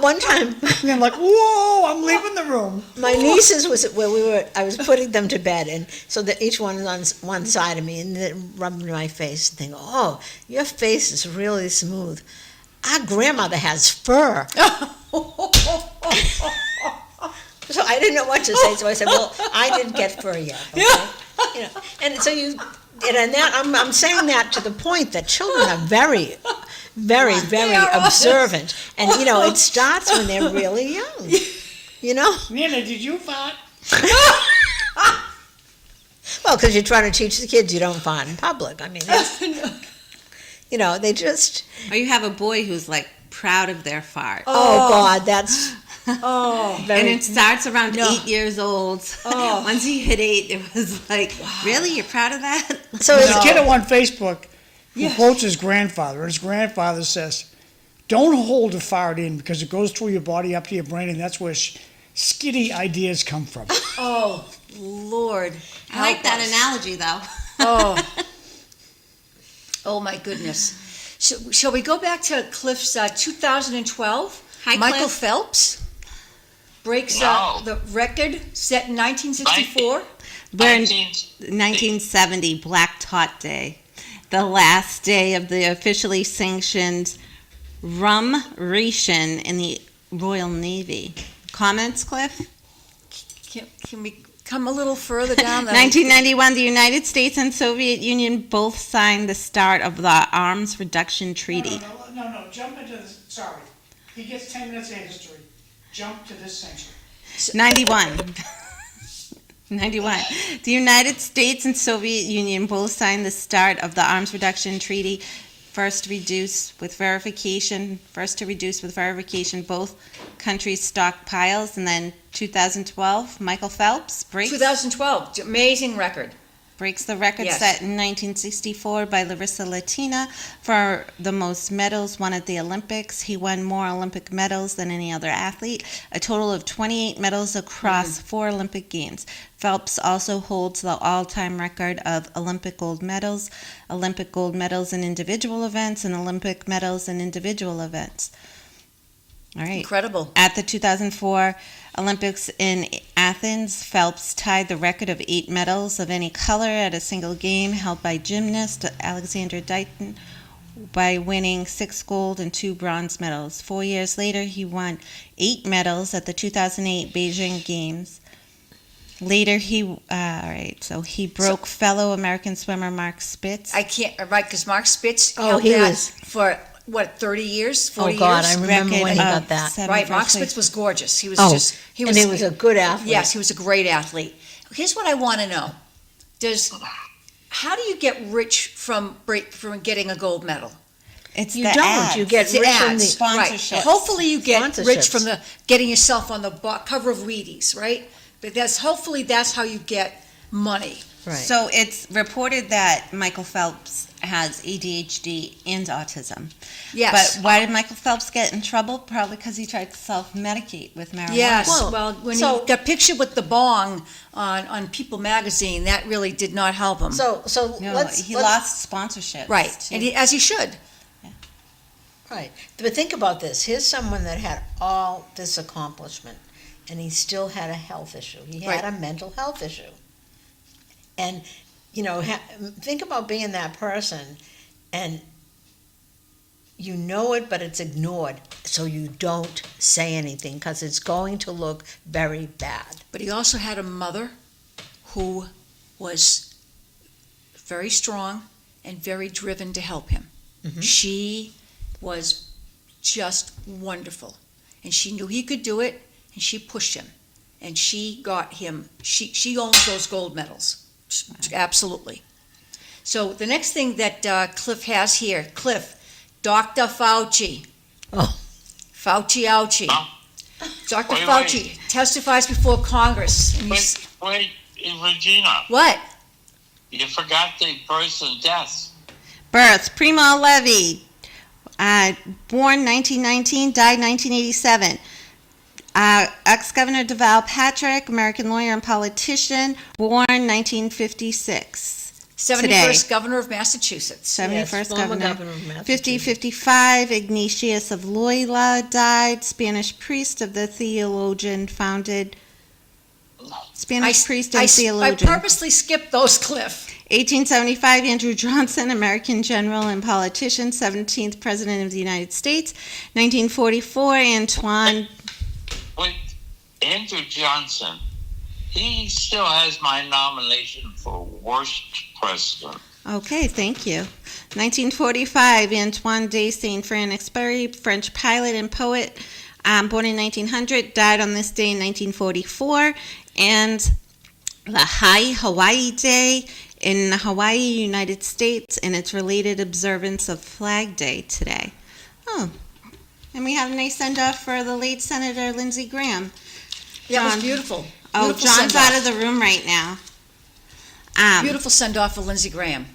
one time, And they're like, whoa, I'm leaving the room. my nieces was where I was putting them to bed, and so that each one was on one side of me, and then rubbing my face and think, oh, your face is really smooth. Our grandmother has fur. So I didn't know what to say, so I said, well, I didn't get fur yet. Okay? And so and that, I'm saying that to the point that children are very, very, very are observant. And, it starts when they're really young, Nana, did you fart? Well, because you're trying to teach the kids you don't fart in public. I mean, that's, they just, Or you have a boy who's like proud of their fart. oh God, that's Oh, very, And it starts around No. 8 years old. Oh. Once he hit 8, it was like, really? You're proud of that? so There's it's, a kid on Facebook who Yes. quotes his grandfather, and his grandfather says, don't hold a fart in because it goes through your body up to your brain, and that's where skitty ideas come from. oh, Lord. I like help that us. analogy, though. Oh. Oh, my goodness. Shall we go back to Cliff's 2012? Hi, Michael Cliff. Phelps breaks Wow. the record set in 1964. We're in 19 1970, Black Tot Day, the last day of the officially sanctioned rum ration in the Royal Navy. Comments, Cliff? Can we come a little further down the 1991, the United States and Soviet Union both signed the start of the Arms Reduction Treaty. No, jump into this. Sorry. He gets 10 minutes of history. Jump to this century. 91. 91. The United States and Soviet Union both signed the start of the Arms Reduction Treaty, first to reduce with verification both countries' stockpiles, and then 2012, Michael Phelps breaks 2012, amazing record. the record Yes. set in 1964 by Larissa Latina for the most medals won at the Olympics. He won more Olympic medals than any other athlete, a total of 28 medals across 4 Olympic Games. Phelps also holds the all-time record of Olympic gold medals in individual events, and Olympic medals in individual events. All right. Incredible. At the 2004 Olympics in Athens, Phelps tied the record of 8 medals of any color at a single game held by gymnast Alexander Dayton by winning 6 gold and 2 bronze medals. 4 years later, he won 8 medals at the 2008 Beijing Games. Later, he broke fellow American swimmer Mark Spitz. I can't, right, because Mark Spitz Oh, held he that was- for, 30 years, 40 oh God, years? I remember record when he of got that. 7 Right, Mark first place. Spitz was gorgeous. He was Oh, just, he was a good athlete. Yes, he was a great athlete. Here's what I want to know. How do you get rich from getting a gold medal? It's You the don't. ads. You get It's the rich from ads, the right. sponsorships. Hopefully you get rich Sponsorships. from getting yourself on the cover of Wheaties, right? But hopefully that's how you get money. Right. So it's reported that Michael Phelps has ADHD and autism. Yes. But why did Michael Phelps get in trouble? Probably because he tried to self-medicate with marijuana. Yes, Well, well, when so- he got pictured with the bong on People magazine, that really did not help him. So No, let's he let's- lost sponsorships. Right, too. and as he should. Right. But think about this. Here's someone that had all this accomplishment, and he still had a health issue. He had Right. a mental health issue. And, think about being that person, and you know it, but it's ignored, so you don't say anything, because it's going to look very bad. But he also had a mother who was very strong and very driven to help him. Mhm. She was just wonderful, and she knew he could do it, and she pushed him, and she got him. She owns those gold medals, absolutely. So the next thing that Cliff has here, Cliff, Dr. Fauci. Oh. Fauci ouchie. Huh? Dr. Wait, Fauci testifies before Congress. And Wait, Regina, what? you forgot the births and deaths. Birth, Primo Levi, born 1919, died 1987. Ex-Governor Deval Patrick, American lawyer and politician, born 1956. 71st governor of Massachusetts. 71st former governor. governor of Massachusetts. 50-55, Ignatius of Loyola died, Spanish priest of the theologian founded, Spanish priest and I theologian. purposely skipped those, Cliff. 1875, Andrew Johnson, American general and politician, 17th President of the United States. 1944, Antoine. Wait, Andrew Johnson, he still has my nomination for worst president. Okay, thank you. 1945, Antoine de Saint-Exupéry, French pilot and poet, born in 1900, died on this day in 1944. And the Hawaii Day in Hawaii, United States, and its related observance of Flag Day today. Oh, and we have a nice send-off for the late Senator Lindsey Graham. That was John. beautiful. Oh, Beautiful John's send-off. out of the room right now. Beautiful send-off for Lindsey Graham.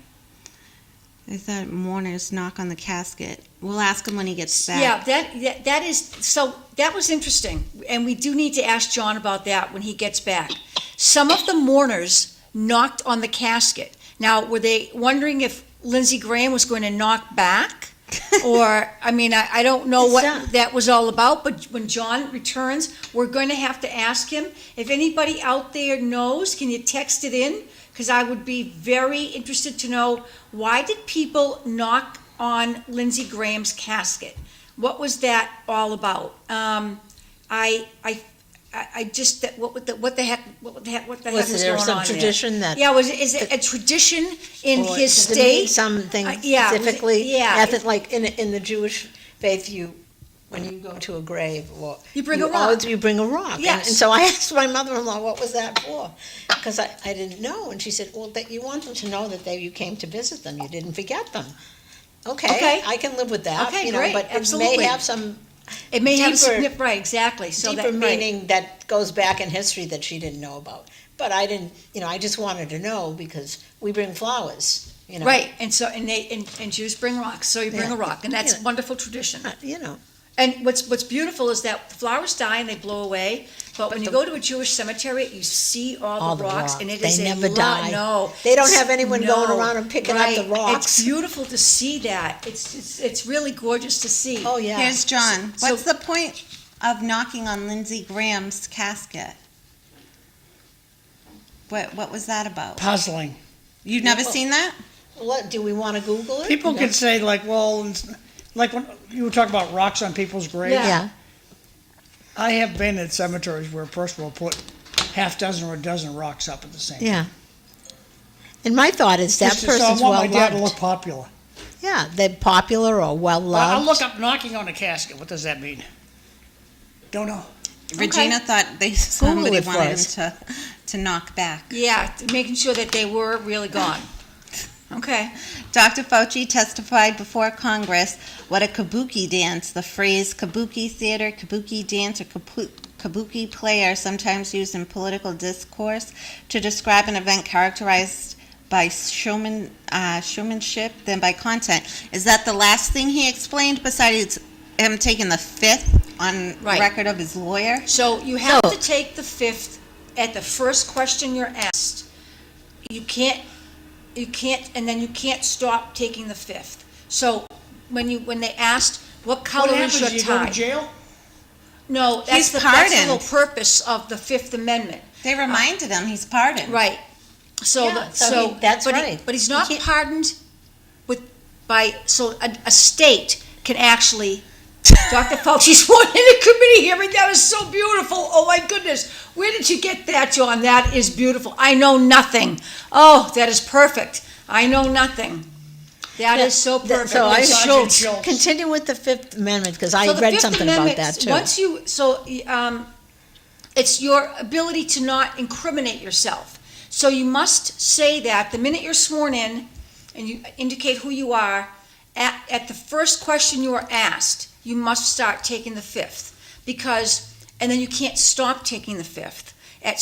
I thought mourners knock on the casket. We'll ask him when he gets back. Yeah, that is, so that was interesting. And we do need to ask John about that when he gets back. Some of the mourners knocked on the casket. Now, were they wondering if Lindsey Graham was going to knock back? Or, I mean, I don't know It's what not. that was all about, but when John returns, we're going to have to ask him. If anybody out there knows, can you text it in? Because I would be very interested to know, why did people knock on Lindsey Graham's casket? What was that all about? I just, what the heck Was was there going some on tradition there? that? Yeah, is it a tradition in or his does it mean state? something Yeah, was it- specifically? yeah. Like in the Jewish faith, when you go to a grave, or You bring a rock. You bring a rock. Yes. And so I asked my mother-in-law, what was that for? Because I didn't know, and she said, well, that you want them to know that you came to visit them, you didn't forget them. Okay, I can live with that. Okay, you know, great, but absolutely. it may have some It may have a deeper- significant, right, exactly. So deeper that, right. meaning that goes back in history that she didn't know about. But I didn't, I just wanted to know because we bring flowers, Right, and so, and Jews bring rocks, so you bring Yeah. a rock, and that's Yeah. a wonderful tradition. You And what's beautiful is that the flowers die and they blow away, but when you go to a Jewish cemetery, you see all the rocks, and it They is never a lot. die. No, They don't have anyone going no, around and picking up the right. rocks. It's beautiful to see that. It's really gorgeous to see. Oh, yeah. Here's John. So- What's the point of knocking on Lindsey Graham's casket? What was that about? Puzzling. You've never Well- seen that? What, do we want to Google it? People could say like, well, like when you were talking about rocks on people's graves. Yeah. I have been at cemeteries where a person will put half dozen or a dozen rocks up at the same time. Yeah. And my thought is that So person's I want well my dad to loved. look popular. Yeah, they're popular or well Well, I'll loved. look up knocking on a casket. What does that mean? Don't know. Regina thought somebody it wanted first. him to knock back. Yeah, making sure that they were really gone. Okay. Dr. Fauci testified before Congress what a kabuki dance, the phrase kabuki theater, kabuki dance, or kabuki play are sometimes used in political discourse to describe an event characterized by showmanship than by content. Is that the last thing he explained besides him taking the fifth on Right. record of his lawyer? So you have So- to take the fifth at the first question you're asked. You can't, and then you can't stop taking the fifth. So when they asked, what What color happens? is your You go to tie? jail? No, He's that's the pardoned. whole purpose of the Fifth Amendment. They reminded him he's pardoned. Right. So, Yeah, that's right. But he's You not can't- pardoned so a state can actually Dr. Fauci's sworn in a committee hearing. That is so beautiful. Oh my goodness. Where did you get that, John? That is beautiful. I know nothing. Oh, that is perfect. I know nothing. That is so perfect. So I Sergeant Schultz. continue with the Fifth Amendment, because I So the read Fifth something Amendment, about that too. Once you, it's your ability to not incriminate yourself. So you must say that the minute you're sworn in and you indicate who you are, at the first question you are asked, you must start taking the fifth, and then you can't stop taking the fifth. At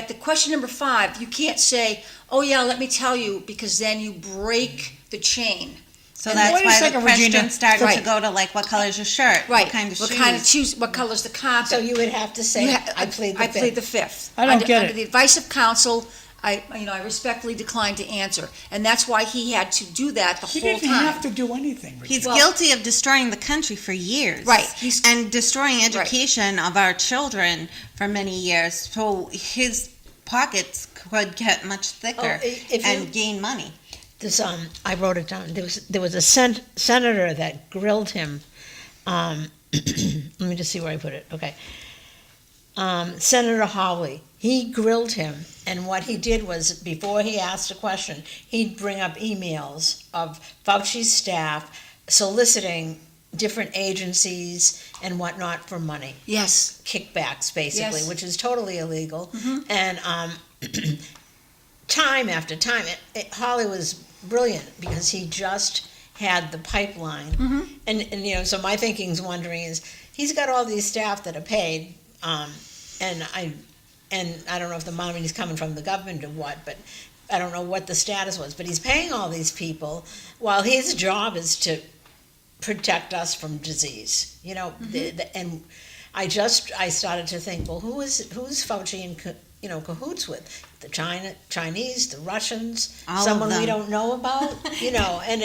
the question number 5, you can't say, oh yeah, let me tell you, because then you break the chain. So And that's wait a why second, the questions Regina. started Right. to go to like, what color's your shirt? Right. What kind of shoes? What color's the carpet? So you would have to say, I plead the Fifth. Fifth. I don't get Under it. the advice of counsel, I respectfully declined to answer, and that's why he had to do that the He whole didn't time. have to do anything, Regina. He's Well- guilty of destroying the country for years. Right. And destroying education of our children for many years, so his pockets could get much thicker if and you- gain money. This, I wrote it down. There was a senator that grilled him. Let me just see where I put it. Okay. Senator Hawley. He grilled him, and what he did was, before he asked a question, he'd bring up emails of Fauci's staff soliciting different agencies and whatnot for money. Yes. Kickbacks, basically, Yes. which is totally illegal. And time after time, Hawley was brilliant, because he just had the pipeline. And so my thinking's wondering is, he's got all these staff that are paid, and I don't know if the money's coming from the government or what, but I don't know what the status was, but he's paying all these people while his job is to protect us from disease, and I started to think, well, who's Fauci in cahoots with? The Chinese, the Russians, All of someone we them. don't know about, and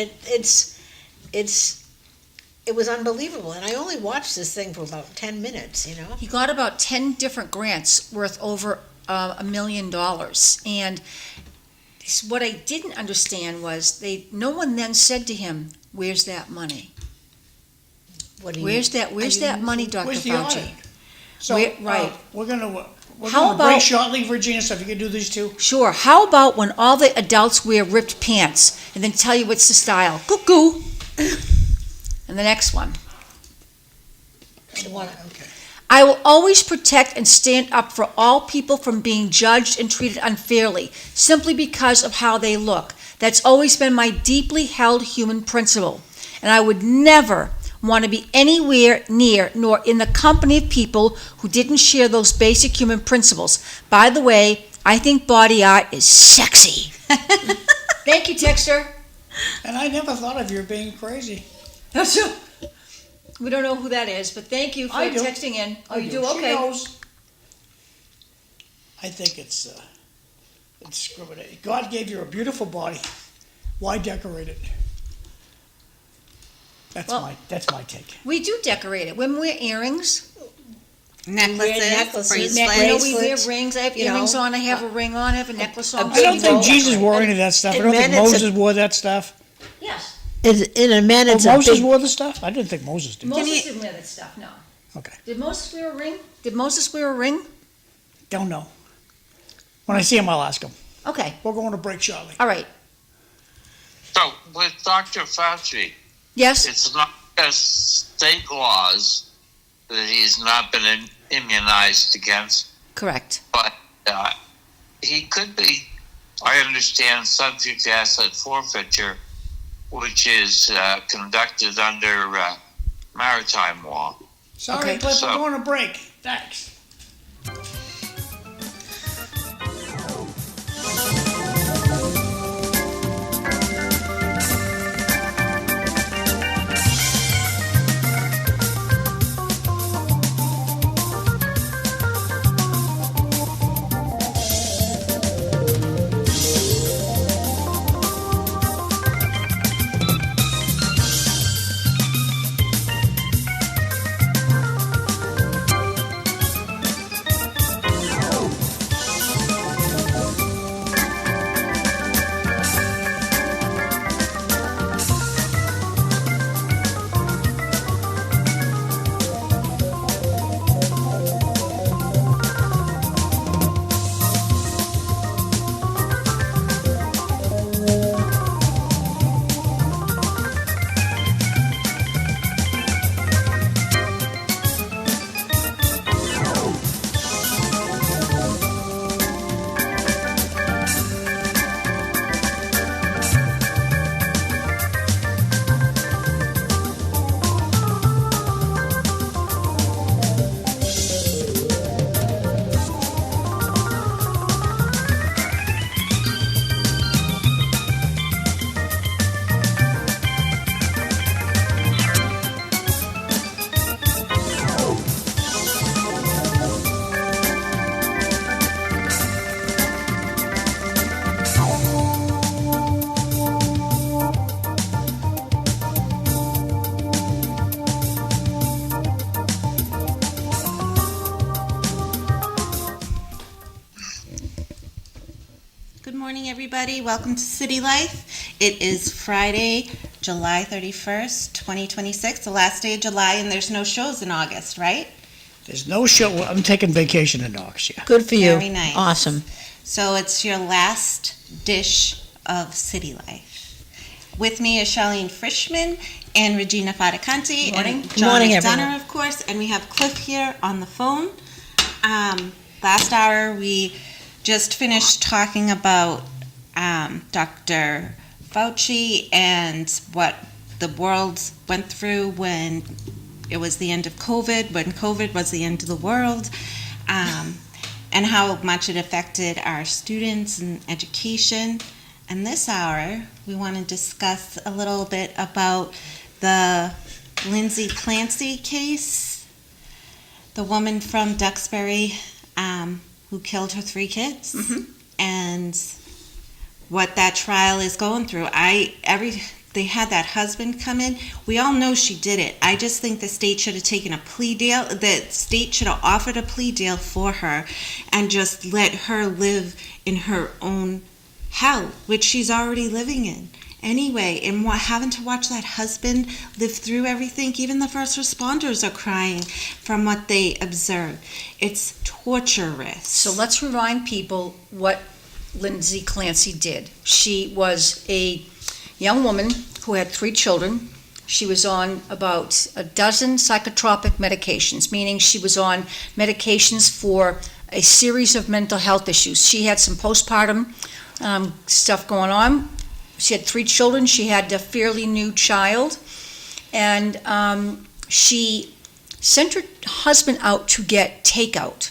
it was unbelievable. And I only watched this thing for about 10 minutes, He got about 10 different grants worth over $1 million. And what I didn't understand was no one then said to him, "Where's that money? What do you- Where's that money, Dr. Where's the Fauci?" audit? So, right. We're gonna How break about- shortly, Regina, so if you can do these two. Sure. How about when all the adults wear ripped pants and then tell you it's the style? Cuckoo. And the next one. Okay. I will always protect and stand up for all people from being judged and treated unfairly, simply because of how they look. That's always been my deeply held human principle. And I would never want to be anywhere near nor in the company of people who didn't share those basic human principles. By the way, I think body art is sexy. Thank you, Texter. And I never thought of you being crazy. We don't know who that is, but thank you for I do. texting in. Oh, you do? She Okay. knows. I think it's discriminating. God gave you a beautiful body. Why decorate it? That's Well- my take. We do decorate it. Women wear earrings. Necklaces, necklaces, We wear bracelets, rings. I have you know, earrings on. I have a ring on. I have a necklace on. I don't think roll. Jesus wore any of that stuff. I And don't think men, it's Moses wore that stuff. Yes. In a man, Oh, it's a Moses big. wore the stuff? I didn't think Moses did. Moses you- didn't wear that stuff. No. Okay. Did Moses wear a ring? Did Moses wear a ring? Don't know. When I see him, I'll ask him. Okay. We're going to break shortly. All right. So with Dr. Fauci, Yes. it's not just state laws that he's not been immunized against, Correct. but he could be, I understand, subject to asset forfeiture, which is conducted under maritime law. Sorry, Okay. Cliff, we're So- going to break. Thanks. morning, everybody. Welcome to City Life. It is Friday, July 31st, 2026, the last day of July, and there's no shows in August, right? There's no show. Well, I'm taking vacation in August, yeah. Good for you. Very nice. Awesome. So it's your last dish of City Life. With me is Charlene Frishman and Regina Faticanti. Good morning. And Good John morning, McDonough, everyone. of course, and we have Cliff here on the phone. Last hour, we just finished talking about Dr. Fauci and what the world went through when it was the end of COVID, when COVID was the end of the world, and how much it affected our students and education. And this hour, we want to discuss a little bit about the Lindsay Clancy case, the woman from Tewksbury who killed her 3 kids, and what that trial is going through. They had that husband come in. We all know she did it. I just think the state should have taken a plea deal. The state should have offered a plea deal for her and just let her live in her own hell, which she's already living in anyway. And having to watch that husband live through everything, even the first responders are crying from what they observed. It's torturous. So let's remind people what Lindsay Clancy did. She was a young woman who had 3 children. She was on about a dozen psychotropic medications, meaning she was on medications for a series of mental health issues. She had some postpartum stuff going on. She had 3 children. She had a fairly new child. And she sent her husband out to get takeout.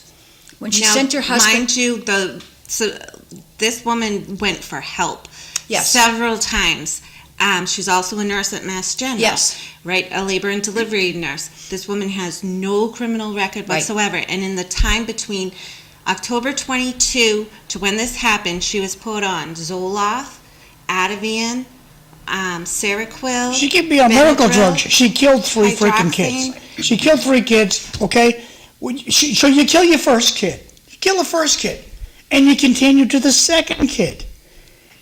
When she Now, sent her husband... mind you, this woman went for help Yes. several times. She's also a nurse at Mass General. Yes. Right, a labor and delivery nurse. This woman has no criminal record Right. whatsoever. And in the time between October 22 to when this happened, she was put on Zoloft, Ativan, Seroquel. She could be on miracle Benadryl, drugs. She killed 3 freaking kids. She killed 3 kids, okay? So you kill your first kid. You kill the first kid. And you continue to the second kid.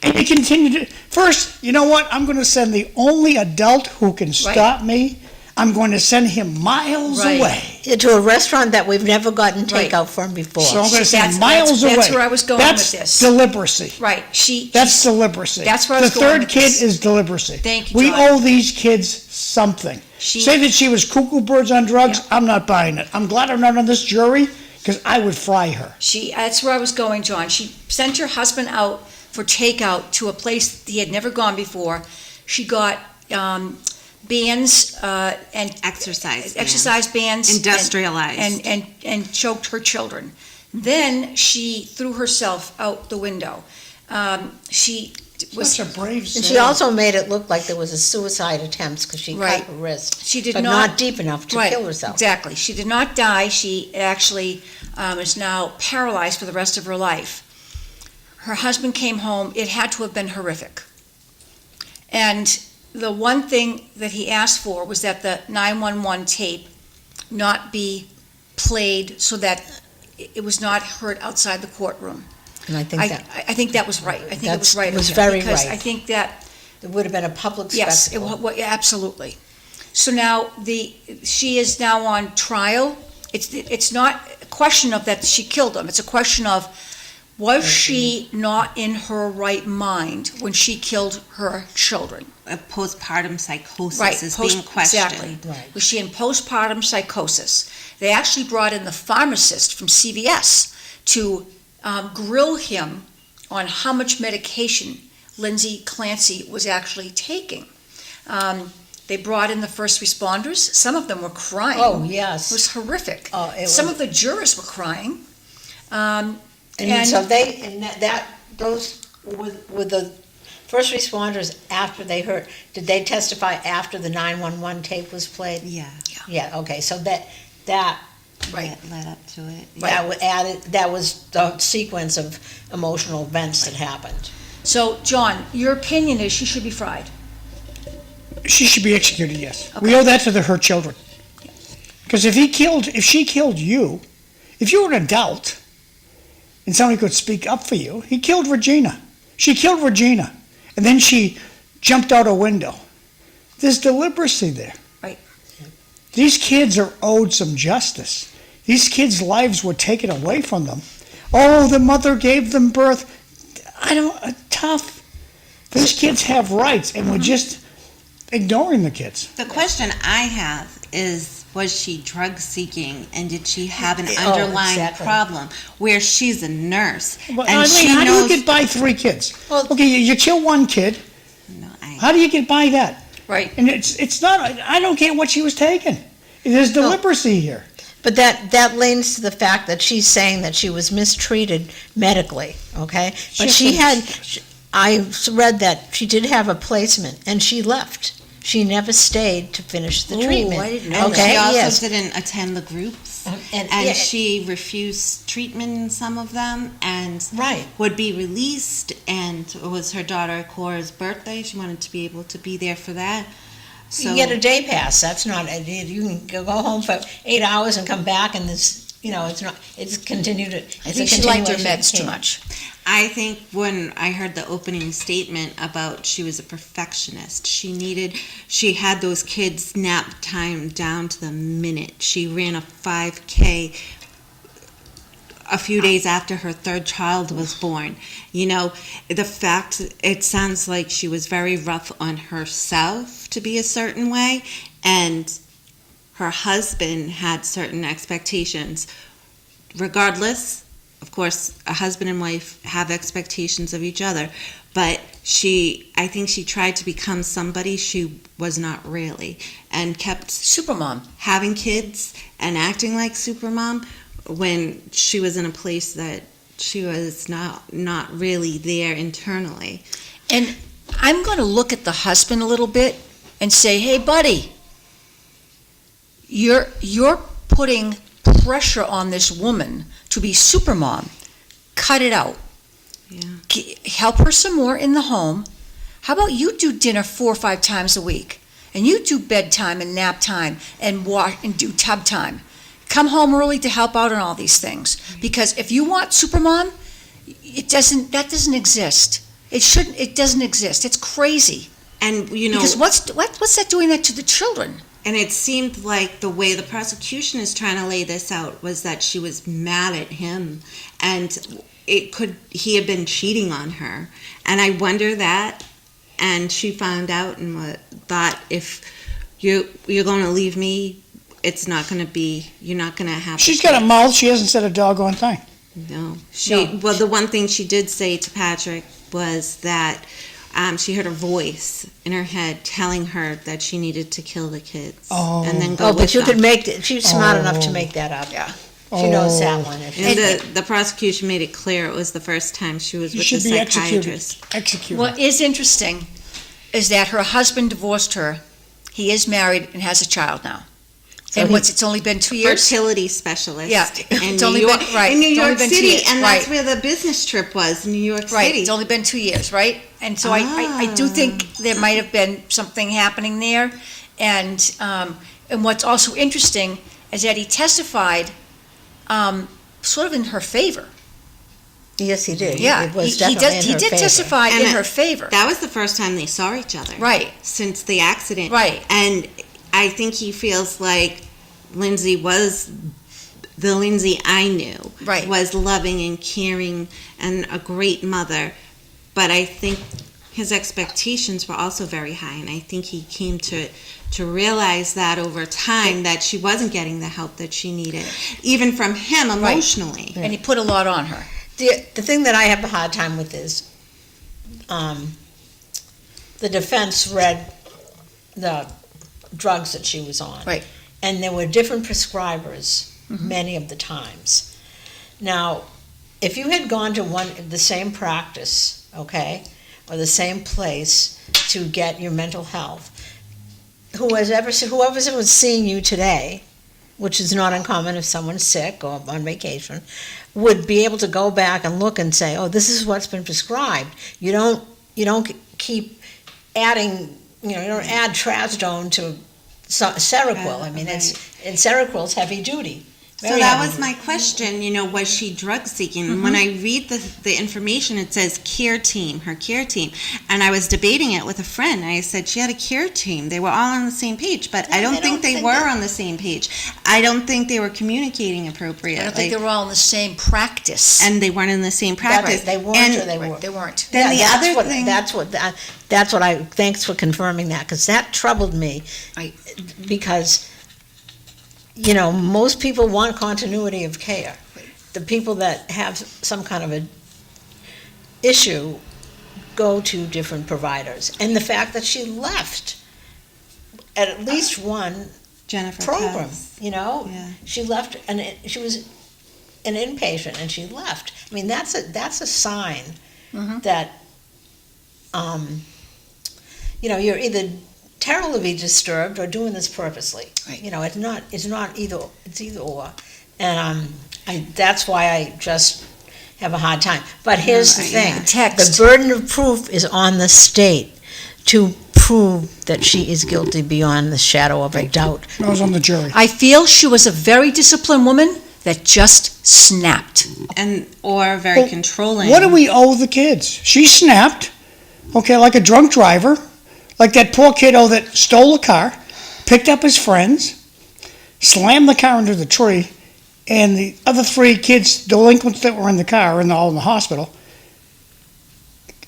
And you continue to... First, you know what? I'm going to send the only adult who can stop me. I'm going to send him miles Right. away. To a restaurant that we've never gotten Right. takeout from before. So I'm going to send That's- him miles away. that's where I was going That's with this. Deliberacy. Right. That's deliberacy. That's where I was the going third with kid this. is deliberacy. Thank you, We John. owe these kids something. Say that she was cuckoo birds on drugs. Yeah. I'm not buying it. I'm glad I'm not on this jury because I would fry her. That's where I was going, John. She sent her husband out for takeout to a place he had never gone before. She got bands and Exercise bands, Industrialized. and choked her children. Then she threw herself out the window. She was Such a brave soul. And she also made it look like there was a suicide attempt because she Right. cut her wrist. She did but not- deep enough to right, kill herself. Exactly. She did not die. She actually is now paralyzed for the rest of her life. Her husband came home. It had to have been horrific. And the one thing that he asked for was that the 911 tape not be played so that it was not heard outside the courtroom. And I think that I think that was right. I think it was That's- right. was of him, very because right. I think that it would have been a public yes, spectacle. yeah, absolutely. So now she is now on trial. It's not a question of that she killed him. It's a question of was she not in her right mind when she killed her children? A postpartum psychosis Right, is being questioned. exactly. Right. Was she in postpartum psychosis? They actually brought in the pharmacist from CVS to grill him on how much medication Lindsay Clancy was actually taking. They brought in the first responders. Some of them were crying. Oh, It yes. was horrific. Oh, it Some was- of the jurors were crying. And so those were the first responders after they heard, did they testify after the 911 tape was played? Yeah. Yeah, okay, so that Right. That led up to it. that was the sequence of emotional events that happened. So, John, your opinion is she should be fried. She should be executed, yes. We owe that to her children. Because if she killed you, if you were an adult and somebody could speak up for you, he killed Regina. She killed Regina, and then she jumped out a window. There's deliberacy there. Right. These kids are owed some justice. These kids' lives were taken away from them. Oh, the mother gave them birth. Tough. These kids have rights, and we're just ignoring the kids. The question I have is, was she drug seeking, and did she have an underlying problem where she's a nurse? Well, and Eileen, how do you get by 3 kids? Well- Okay, you kill one kid. No, How do you get by that? Right. And it's not, I don't care what she was taking. There's deliberacy here. But that leans to the fact that she's saying that she was mistreated medically, okay? But I read that she did have a placement, and she left. She never stayed to finish the treatment. I didn't know And Okay, she also yes. didn't attend the groups, And- and yeah. she refused treatment in some of them, and Right. would be released. And it was her daughter Cora's birthday. She wanted to be able to be there for that. So You get a day pass, that's not, you can go home for 8 hours and come back, and it's continued, it's I a think she liked her continuation of meds too care. much. I think when I heard the opening statement about she was a perfectionist, she had those kids nap time down to the minute. She ran a 5K a few days after her 3rd child was born. The fact, it sounds like she was very rough on herself to be a certain way, and her husband had certain expectations. Regardless, of course, a husband and wife have expectations of each other, but I think she tried to become somebody she was not really, and kept Supermom. having kids and acting like supermom when she was in a place that she was not really there internally. And I'm going to look at the husband a little bit and say, hey, buddy, you're putting pressure on this woman to be supermom. Cut it out. Yeah. Help her some more in the home. How about you do dinner 4 or 5 times a week, and you do bedtime and nap time and do tub time. Come home early to help out on all these things. Because if you want supermom, that doesn't exist. It doesn't exist. It's crazy. And Because what's that doing that to the children? and it seemed like the way the prosecution is trying to lay this out was that she was mad at him, and he had been cheating on her. And I wonder that, and she found out and thought, if you're going to leave me, you're not going to have. She's got a mouth. She hasn't said a doggone thing. No. No. Well, the one thing she did say to Patrick was that she heard a voice in her head telling her that she needed to kill the kids and then go with but you them. could make it. She's smart enough to make that up. Yeah. She knows that one. And the prosecution made it clear it was the first time she was You with should the be psychiatrist. executed. What is interesting is that her husband divorced her. He is married and has a child now. So And it's only been 2 years? Fertility specialist. Yeah, in it's New only York, been- right, in New it's only York been 2 City, years, and that's right. where the business trip was, New York Right, City. it's only been 2 years, right? And so I do think there might have been something happening there. And what's also interesting is that he testified sort of in her favor. Yes, he did. Yeah, It was he definitely in did her favor. testify And in her favor. That was the first time they saw each other. Right. Since the accident. Right. And I think he feels like Lindsay was the Lindsay I knew. Right. Was loving and caring and a great mother. But I think his expectations were also very high, and I think he came to realize that over time, that she wasn't getting the help that she needed, even from him emotionally. And he put a lot on her. The thing that I have a hard time with is the defense read the drugs that she was on. Right. And there were different prescribers many of the times. Now, if you had gone to the same practice, okay, or the same place to get your mental health, whoever was seeing you today, which is not uncommon if someone's sick or on vacation, would be able to go back and look and say, oh, this is what's been prescribed. You don't keep adding, you don't add trazodone to Seroquel. I mean, and Seroquel's heavy duty. So Very that heavy was my question, was she drug seeking? When I read the information, it says care team, her care team. And I was debating it with a friend. I said she had a care team. They were all on the same page, but I don't think they were on the same page. I don't think they were communicating appropriately. I don't think they were all in the same practice. And they weren't in the same practice. They weren't, And or they were. They weren't. Then the that's other what, thing. That's what thanks for confirming that, because that troubled me. Right. Because, most people want continuity of care. The people that have some kind of a issue go to different providers. And the fact that she left at least one Jennifer program, Pez. Yeah. She left, and she was an inpatient, and she left. I mean, that's a sign that, you're either terribly disturbed or doing this purposely. Right. It's not either. It's either or, and that's why I just have a hard time. But here's the thing: the burden of proof is on the state to prove that she is guilty beyond the shadow of a doubt. I was on the jury. I feel she was a very disciplined woman that just snapped. Or very Well, controlling. What do we owe the kids? She snapped, okay, like a drunk driver, like that poor kiddo that stole a car, picked up his friends, slammed the car into the tree, and the other 3 kids, delinquents that were in the car, are all in the hospital.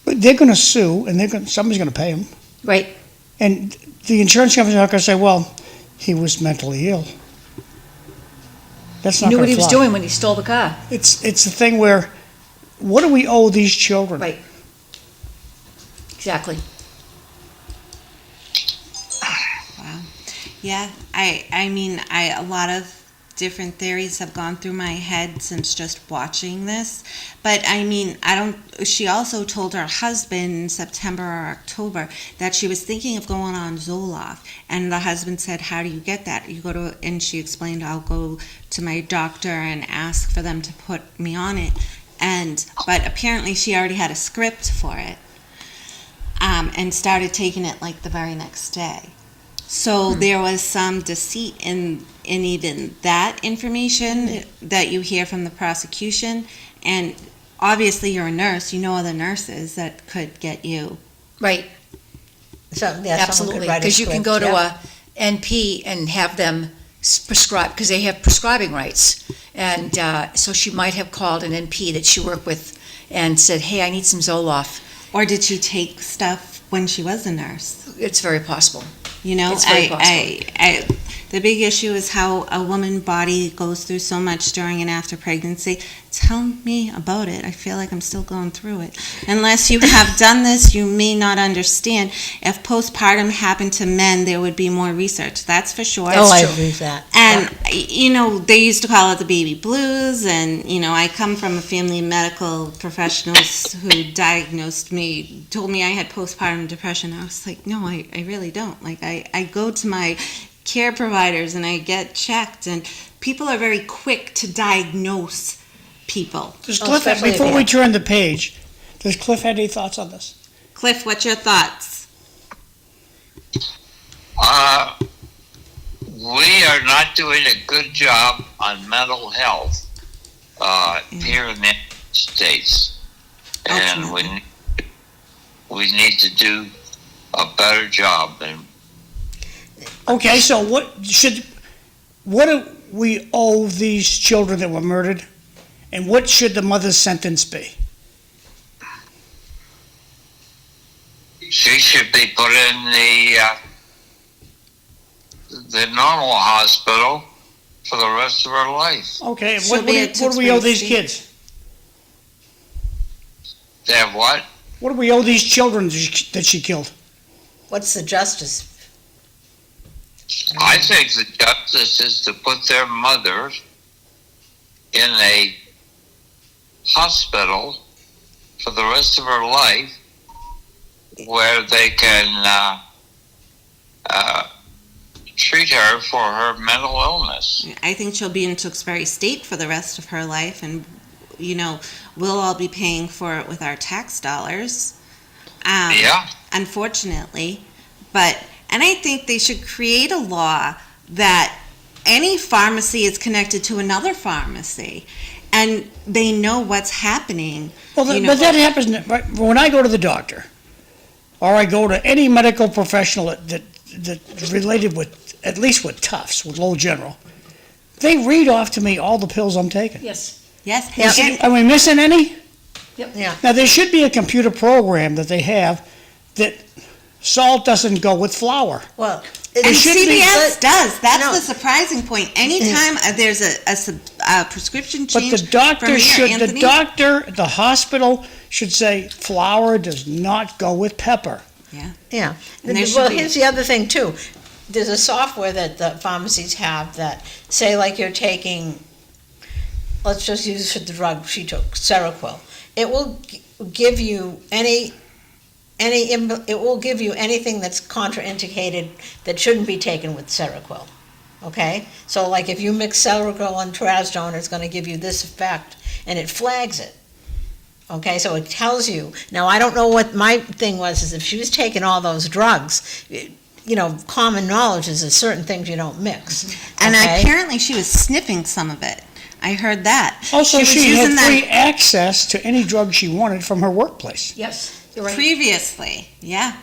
But they're going to sue, and somebody's going to pay them. Right. And the insurance company's not going to say, well, he was mentally ill. That's not Knew going what to he was fly. doing when he stole the car. It's the thing where, what do we owe these children? Right. Exactly. Wow. Yeah, I mean, a lot of different theories have gone through my head since just watching this. But I mean, she also told her husband in September or October that she was thinking of going on Zoloft. And the husband said, how do you get that? And she explained, I'll go to my doctor and ask for them to put me on it. But apparently she already had a script for it. And started taking it like the very next day. So there was some deceit in even that information that you hear from the prosecution. And obviously you're a nurse, you know other nurses that could get you. Right. Absolutely. Because you can go to a NP and have them prescribe, because they have prescribing rights. And so she might have called an NP that she worked with and said, hey, I need some Zoloft. Or did she take stuff when she was a nurse? It's very possible. It's very possible. The big issue is how a woman's body goes through so much during and after pregnancy. Tell me about it. I feel like I'm still going through it. Unless you have done this, you may not understand. If postpartum happened to men, there would be more research. That's for sure. I agree with that. And, they used to call it the baby blues. And, I come from a family of medical professionals who diagnosed me, told me I had postpartum depression. I was like, no, I really don't. Like, I go to my care providers and I get checked. And people are very quick to diagnose people. Does Cliff, before we turn the page, does Cliff have any thoughts on this? Cliff, what's your thoughts? We are not doing a good job on mental health here in the United States. And we need to do a better job. And Okay, so what do we owe these children that were murdered? And what should the mother's sentence be? she should be put in the normal hospital for the rest of her life. Okay, She'll what be do at we owe Tewksbury these State. kids? They have what? What do we owe these children that she killed? What's the justice? I think the justice is to put their mother in a hospital for the rest of her life where they can treat her for her mental illness. I think she'll be in Tewksbury State for the rest of her life, and we'll all be paying for it with our tax dollars. Yeah. Unfortunately, and I think they should create a law that any pharmacy is connected to another pharmacy, and they know what's happening. Well, but that happens right, when I go to the doctor, or I go to any medical professional that's related with, at least with Tufts, with Lowell General. They read off to me all the pills I'm taking. Yes. Yes. Are we missing any? Yeah. Now, there should be a computer program that they have that salt doesn't go with flour. Well, And It should be, CVS does. That's No. the surprising point. Anytime there's a prescription But change the doctor from here, should, Anthony, the hospital should say flour does not go with pepper. yeah. And there should Well, be- here's the other thing too. There's a software that the pharmacies have that, say like you're taking, let's just use for the drug she took, Seroquel. It will give you it will give you anything that's contraindicated that shouldn't be taken with Seroquel. Okay? So like if you mix Seroquel and Trazodone, it's going to give you this effect, and it flags it. Okay, so it tells you. Now, I don't know what my thing was, is if she was taking all those drugs, common knowledge is there's certain things you don't mix. and okay? apparently she was sniffing some of it. I heard that. Also, was she using had free access to any drug she wanted from her workplace. Yes, you're right. previously, yeah,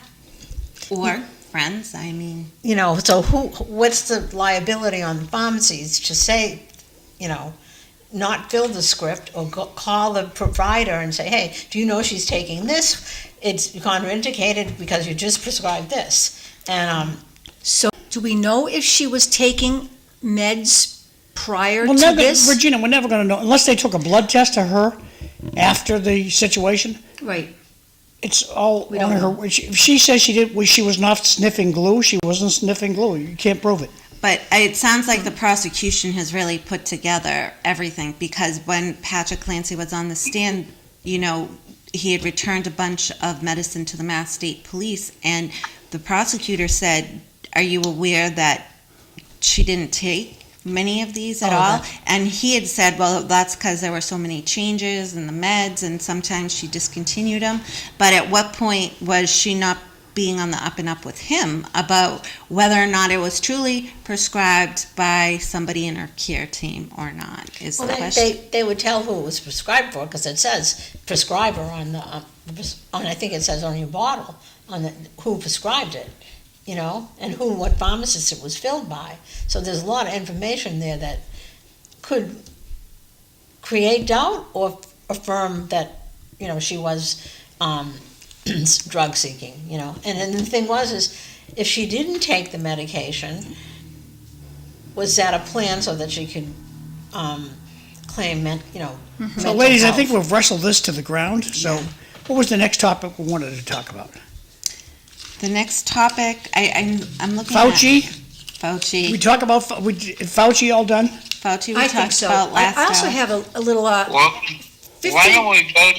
or friends. I mean, So what's the liability on the pharmacies to say, not fill the script or call the provider and say, hey, do you know she's taking this? It's contraindicated because you just prescribed this. And, So, do we know if she was taking meds prior Well, to this? Regina, we're never going to know unless they took a blood test of her after the situation. Right. It's all We on don't her. If she says she was not sniffing glue, she wasn't sniffing glue. You can't prove it. but it sounds like the prosecution has really put together everything, because when Patrick Clancy was on the stand, he had returned a bunch of medicine to the Mass State Police, and the prosecutor said, "Are you aware that she didn't take many of these at all?" And he had said, well, that's because there were so many changes in the meds, and sometimes she discontinued them. But at what point was she not being on the up and up with him about whether or not it was truly prescribed by somebody in her care team or not, is the question. they would tell who it was prescribed for, because it says prescriber on the, I think it says on your bottle, who prescribed it, and what pharmacist it was filled by. So there's a lot of information there that could create doubt or affirm that, she was drug seeking, And then the thing is if she didn't take the medication, was that a plan so that she could claim, So, mental ladies, I health? think we've wrestled this to the ground. So, what was the next topic we wanted to talk about? The next topic, I'm looking Fauci? at Fauci. We talk about Fauci all done? Fauci, we I think talked so. about last I also hour. have a little, Well, 15 why don't we go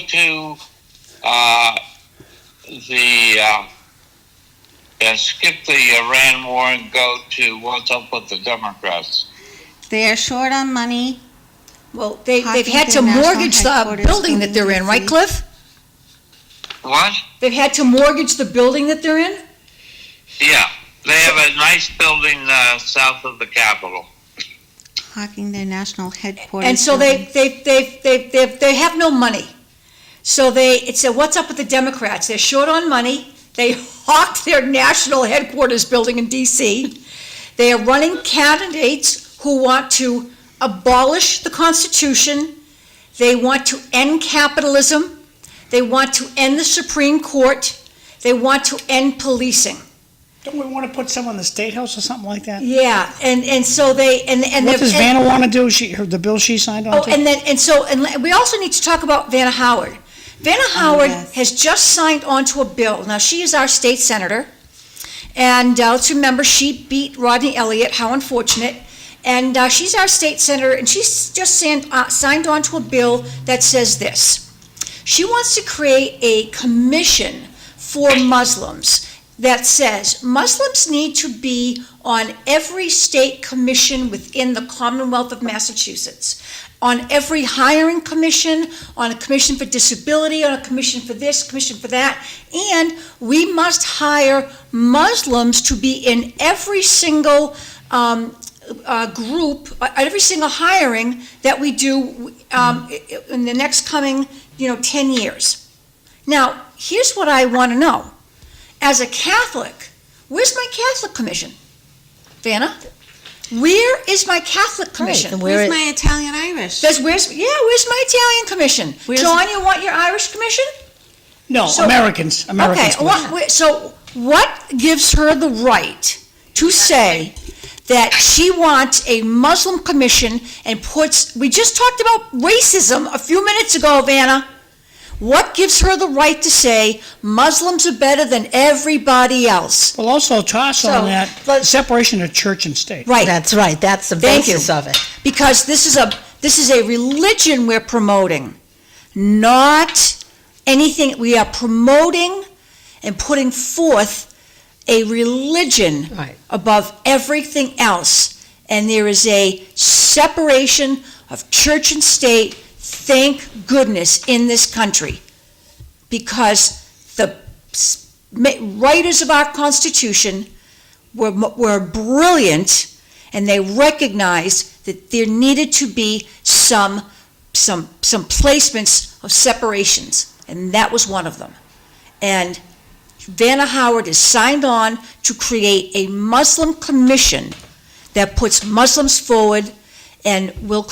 to skip the Iran war and go to what's up with the Democrats? They are short on money. well, they've Talking had to to national mortgage the headquarters building that they're in, right, in Cliff? What? They've had to mortgage the building that they're in? Yeah, they have a nice building south of the Capitol. Hawking their national headquarters. And so they have no money. So it's a what's up with the Democrats? They're short on money. They hawked their national headquarters building in D.C. They are running candidates who want to abolish the Constitution. They want to end capitalism. They want to end the Supreme Court. They want to end policing. Don't we want to put some on the State House or something like that? Yeah, and so they and What does they're- Vanna want to do? The bill she signed on Oh, to? and we also need to talk about Vanna Howard. Vanna Howard yes. has just signed on to a bill. Now, she is our state senator, and let's remember, she beat Rodney Elliott, how unfortunate, and she's our state senator, and she's just signed on to a bill that says this. She wants to create a commission for Muslims that says Muslims need to be on every state commission within the Commonwealth of Massachusetts, on every hiring commission, on a commission for disability, on a commission for this, commission for that, and we must hire Muslims to be in every single group, every single hiring that we do in the next coming, 10 years. Now, here's what I want to know. As a Catholic, where's my Catholic commission? Vanna? Where is my Catholic commission? and Where's my Italian-Irish? Where's my Italian commission? John, you want your Irish commission? No, So- Americans. Okay, so what gives her the right to say that she wants a Muslim commission and we just talked about racism a few minutes ago, Vanna. What gives her the right to say Muslims are better than everybody else? Well, also toss on that separation of church and state. Right. That's right, that's the Thank you. basis of it. Because this is a religion we're promoting, not anything. We are promoting and putting forth a religion Right. above everything else. And there is a separation of church and state, thank goodness, in this country. Because the writers of our Constitution were brilliant, and they recognized that there needed to be some placements of separations, and that was one of them. And Vanna Howard has signed on to create a Muslim commission that puts Muslims forward, and will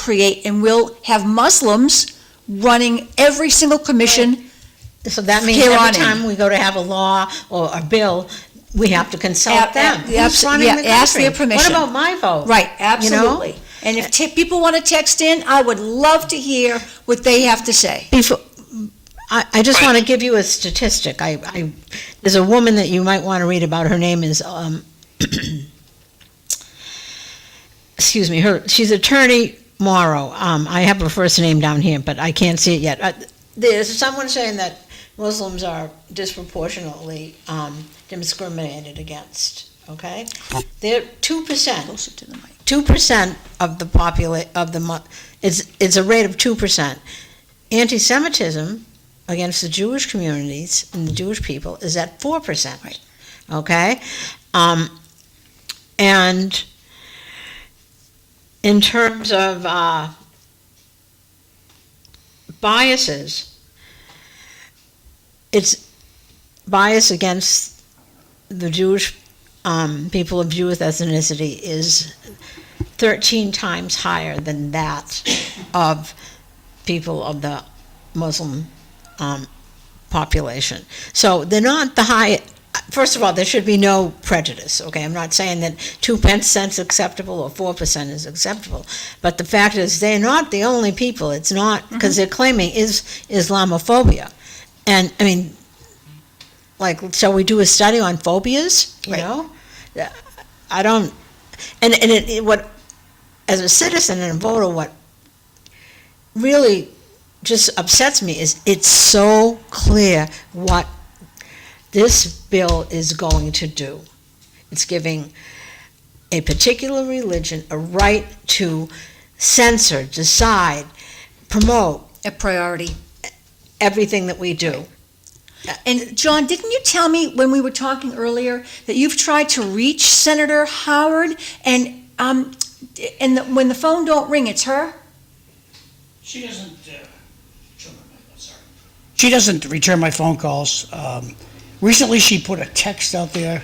have Muslims running every single commission. So that means Here on every in. time we go to have a law or a bill, we have to consult them. Who's abso- running yeah, the ask country? their permission. What about my vote? Right, absolutely. And if people want to text in, I would love to hear what they have to say. I just want to give you a statistic. There's a woman that you might want to read about. Her name is, excuse me, she's Attorney Morrow. I have her first name down here, but I can't see it yet. There's someone saying that Muslims are disproportionately discriminated against, okay? They're 2%. Closer to the mic. 2% of the it's a rate of 2%. Anti-Semitism against the Jewish communities and the Jewish people is at 4%. Right. Okay? And in terms of biases, it's bias against the Jewish people of Jewish ethnicity is 13 times higher than that of people of the Muslim population. So they're not the high. First of all, there should be no prejudice, okay? I'm not saying that 2% is acceptable or 4% is acceptable, but the fact is they're not the only people. It's not, because they're claiming is Islamophobia. And, I mean, like, shall we do a study on phobias, you know? I don't, what, as a citizen and a voter, what really just upsets me is it's so clear what this bill is going to do. It's giving a particular religion a right to censor, decide, promote A priority. everything that we do. And John, didn't you tell me when we were talking earlier that you've tried to reach Senator Howard, and when the phone don't ring, it's her? She doesn't. She doesn't return my phone calls. Recently, she put a text out there.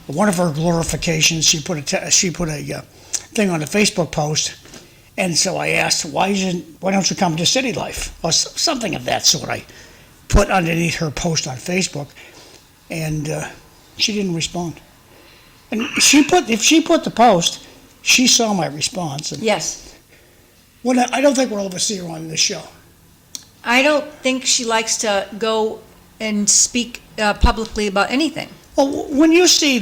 One of her glorifications, she put a thing on a Facebook post, and so I asked, why don't you come to City Life or something of that sort. I put underneath her post on Facebook, and she didn't respond. And if she put the post, she saw my response. And Yes. I don't think we'll ever see her on this show. I don't think she likes to go and speak publicly about anything. Well, when you see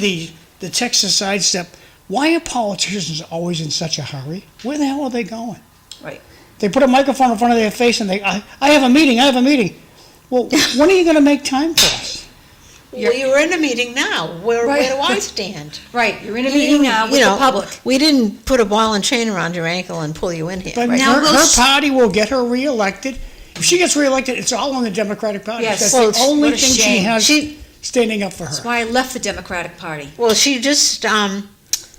the Texas sidestep, why are politicians always in such a hurry? Where the hell are they going? Right. They put a microphone in front of their face and I have a meeting. Well, when are you going to make time for us? Well, you're in a meeting now. Where do I stand? Right, you're in a meeting now with the public. We didn't put a ball and chain around your ankle and pull you in here. But right? her party will get her reelected. If she gets reelected, it's all on the Democratic Party. Yes. That's Well, the only what a thing shame. she has standing up for her. That's why I left the Democratic Party. Well, she just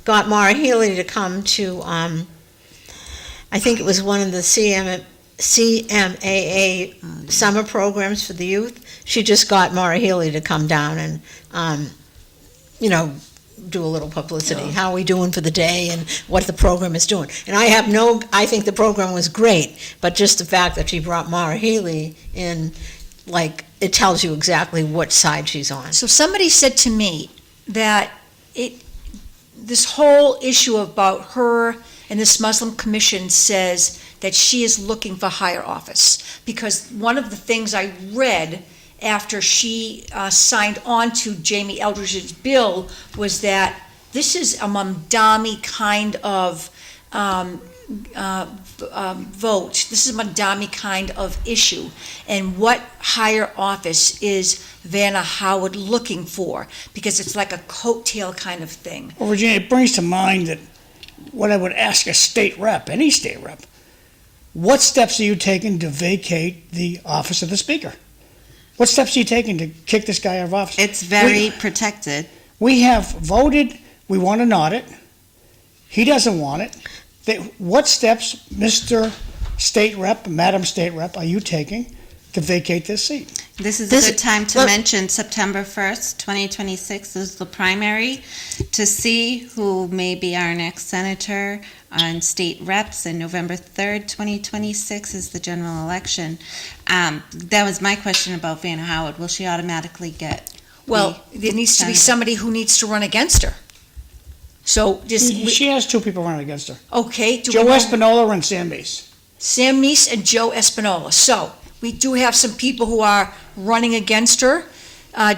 got Maura Healey to come to, I think it was one of the CMAA summer programs for the youth. She just got Maura Healey to come down and, do a little publicity. How are we doing for the day and what the program is doing? And I think the program was great, but just the fact that she brought Maura Healey in, it tells you exactly what side she's on. So somebody said to me that this whole issue about her and this Muslim commission says that she is looking for higher office, because one of the things I read after she signed on to Jamie Eldridge's bill was that this is a Mamdani kind of vote. This is a Mamdani kind of issue. And what higher office is Vanna Howard looking for? Because it's like a coattail kind of thing. Well, Regina, it brings to mind that what I would ask a state rep, any state rep, what steps are you taking to vacate the office of the speaker? What steps are you taking to kick this guy out of office? It's very protected. We have voted, we want an audit. He doesn't want it. What steps, Mr. State Rep, Madam State Rep, are you taking to vacate this seat? This is a good time to mention September 1st, 2026 is the primary to see who may be our next senator on state reps, and November 3rd, 2026 is the general election. That was my question about Vanna Howard. Will she automatically get? Well, there needs to be somebody who needs to run against her. So She has two people running against her. Okay. Joe Espinola and Sam Meese. Sam Meese and Joe Espinola. So we do have some people who are running against her.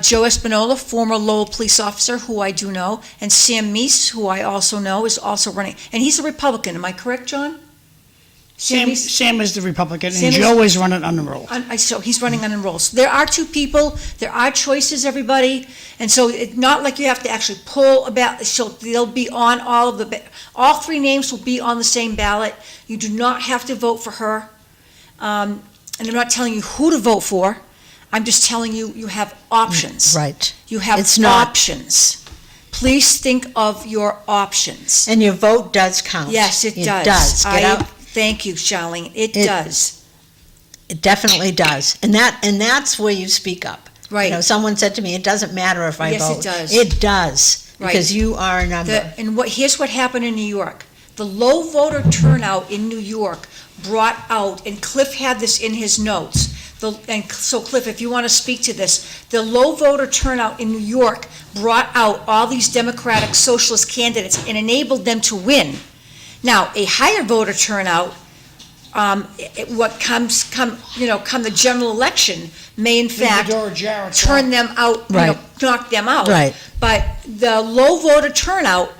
Joe Espinola, former Lowell police officer, who I do know, and Sam Meese, who I also know, is also running. And he's a Republican. Am I correct, John? Sam is the Republican, and Joe is running unenrolled. So he's running unenrolled. So there are two people. There are choices, everybody. And so it's not like you have to actually pull a ballot. So they'll be on all three names will be on the same ballot. You do not have to vote for her. And I'm not telling you who to vote for. I'm just telling you, you have options. Right. You have options. Please think of your options. And your vote does count. Yes, it does. It does. Thank you, Charlene. It does. It definitely does. And that's where you speak up. Right. Someone said to me, it doesn't matter if I vote. Yes, it does. It does. Right. Because you are a number. Here's what happened in New York. The low voter turnout in New York brought out, and Cliff had this in his notes, so Cliff, if you want to speak to this, the low voter turnout in New York brought out all these Democratic Socialist candidates and enabled them to win. Now, a higher voter turnout, come the general election, may in fact turn them out, knock them out. Right. But the low voter turnout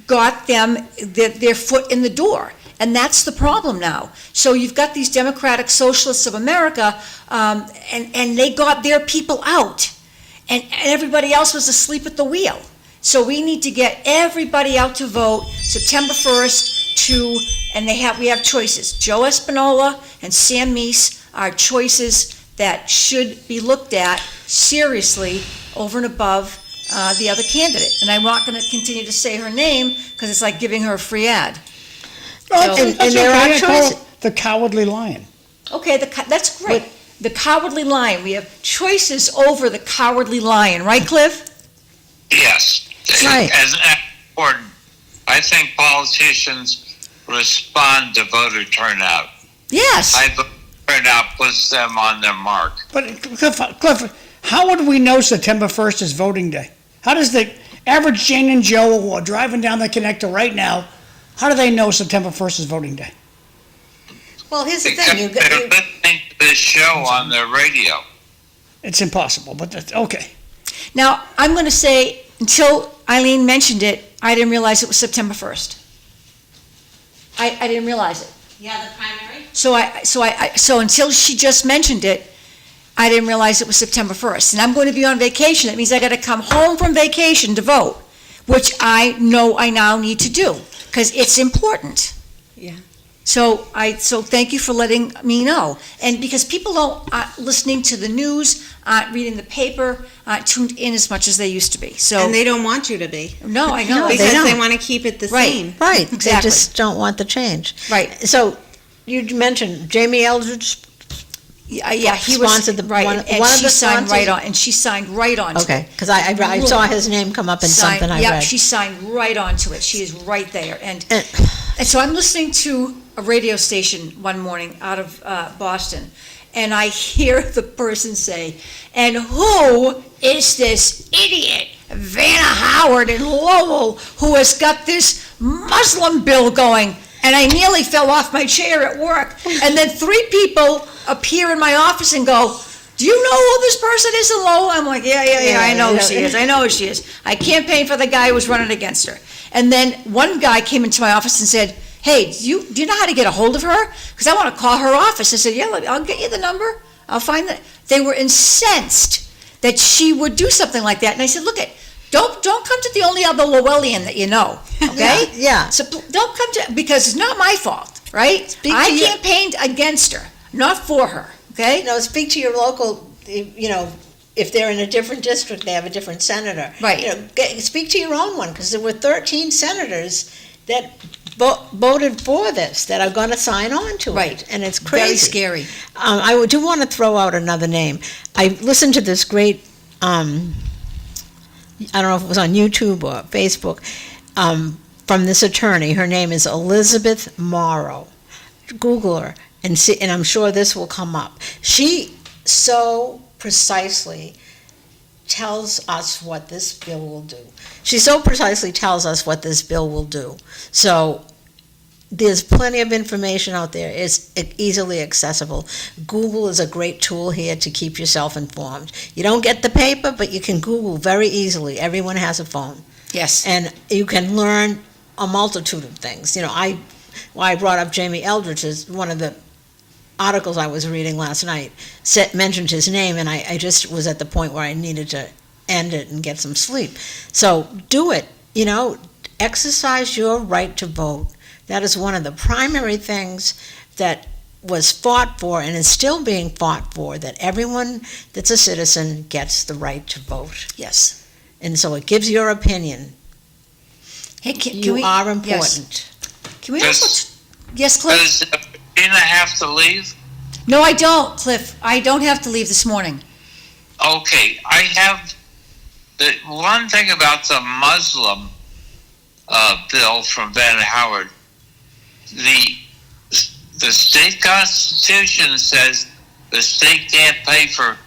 got them their foot in the door. And that's the problem now. So you've got these Democratic Socialists of America, and they got their people out. And everybody else was asleep at the wheel. So we need to get everybody out to vote September 1st and we have choices. Joe Espinola and Sam Meese are choices that should be looked at seriously over and above the other candidate. And I'm not going to continue to say her name because it's like giving her a free ad. And there are choices. The Cowardly Lion. Okay, that's great. The Cowardly Lion. We have choices over the Cowardly Lion, right, Cliff? Yes. Right. As important, I think politicians respond to voter turnout. Yes. High voter turnout puts them on their mark. But Cliff, how would we know September 1st is voting day? How does the average Jane and Joe who are driving down the connector right now, how do they know September 1st is voting day? Well, here's the Because thing. they're listening to this show on their radio. It's impossible, but that's okay. Now, I'm going to say, until Eileen mentioned it, I didn't realize it was September 1st. I didn't realize it. Yeah, the primary. So until she just mentioned it, I didn't realize it was September 1st. And I'm going to be on vacation. That means I got to come home from vacation to vote, which I know I now need to do because it's important. Yeah. So thank you for letting me know. And because people aren't listening to the news, aren't reading the paper, aren't tuned in as much as they used to be. So And they don't want you to be. no, I know. No, Because don't. they want to keep it the Right. same. Right, they Exactly. just don't want the change. Right. So, you mentioned Jamie Eldridge. Yeah, he was Sponsored the- right, one- and one of she the signed sponsors? right on, and she signed right on. to Okay, it. because I saw his name come up in something I Yeah, read. she signed right onto it. She is right there, and And- so I'm listening to a radio station one morning out of Boston, and I hear the person say, "And who is this idiot Vanna Howard in Lowell who has got this Muslim bill going?" And I nearly fell off my chair at work. And then 3 people appear in my office and go, "Do you know who this person is in Lowell?" I'm like, yeah, I know who she is. I know who she is. I campaigned for the guy who was running against her. And then one guy came into my office and said, "Hey, do you know how to get a hold of her? Because I want to call her office." I said, "Yeah, I'll get you the number. I'll find that." They were incensed that she would do something like that. And I said, "Look, don't come to the only other Lowellian that you know, okay? Yeah. So don't come to, because it's not my fault, right? Speak to I your- campaigned against her, not for her, okay? Speak to your local, if they're in a different district, they have a different senator. Right. Speak to your own one, because there were 13 senators that voted for this, that are going to sign on to it. Right. And it's crazy. Very scary. I do want to throw out another name. I listened to this great, I don't know if it was on YouTube or Facebook, from this attorney. Her name is Elizabeth Morrow. Google her and see, and I'm sure this will come up. She so precisely tells us what this bill will do. She so precisely tells us what this bill will do. So there's plenty of information out there. It's easily accessible. Google is a great tool here to keep yourself informed. You don't get the paper, but you can Google very easily. Everyone has a phone. Yes. And you can learn a multitude of things. I brought up Jamie Eldridge as one of the articles I was reading last night, mentioned his name, and I just was at the point where I needed to end it and get some sleep. So do it. Exercise your right to vote. That is one of the primary things that was fought for and is still being fought for, that everyone that's a citizen gets the right to vote. Yes. And so it gives your opinion. Hey, can You we, are yes. important. Can we Does- also, yes, Cliff? Does Regina have to leave? No, I don't, Cliff. I don't have to leave this morning. Okay, I have the one thing about the Muslim bill from Van Howard. The state constitution says the state can't pay for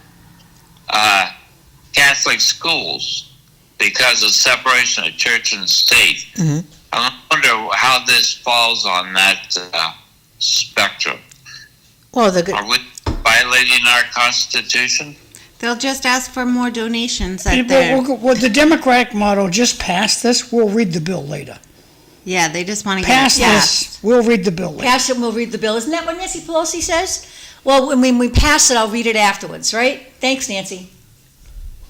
Catholic schools because of separation of church and state. Mhm. I wonder how this falls on that spectrum. Well, Are we violating our constitution? They'll just ask for more donations Hey, at their, well, the Democratic motto, just pass this, we'll read the bill later. yeah, they just want to get Pass it passed. this, we'll read the bill later. Pass it and we'll read the bill. Isn't that what Nancy Pelosi says? Well, when we pass it, I'll read it afterwards, right? Thanks, Nancy.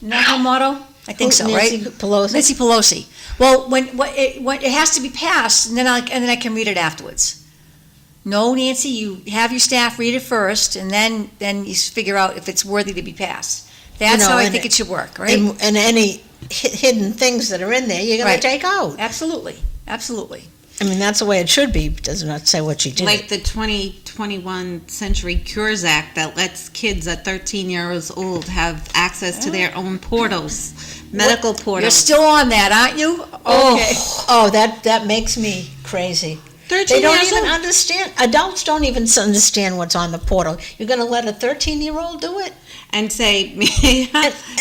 Not her motto? I think so, right? Nancy Pelosi? Nancy Pelosi. Well, when it has to be passed, and then I can read it afterwards. No, Nancy, you have your staff read it first, and then you figure out if it's worthy to be passed. That's how I think it should work, right? And any hidden things that are in there, you're going Right. to take out. Absolutely, absolutely. I mean, that's the way it should be. It does not say what she did. Like the 2021 Century Cures Act that lets kids at 13 years old have access to their own portals, medical portals. You're still on that, aren't you? Okay. Oh, that makes me crazy. 13 They don't years even old. understand. Adults don't even understand what's on the portal. You're going to let a 13-year-old do it? And say,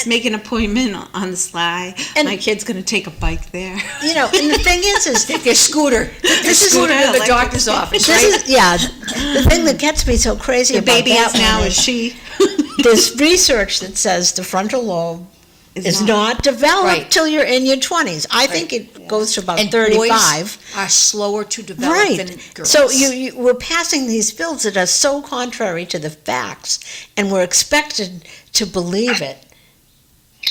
make an appointment on the sly. And- My kid's going to take a bike there. And the thing is Take their scooter. this is Scooter to the electric. doctor's office, this right? is the thing that gets me so crazy The about baby that is now one is she. there's research that says the frontal lobe is not developed Right. till you're in your 20s. I think it goes to about And 35. boys are slower to develop than Right. girls. So we're passing these bills that are so contrary to the facts, and we're expected to believe it.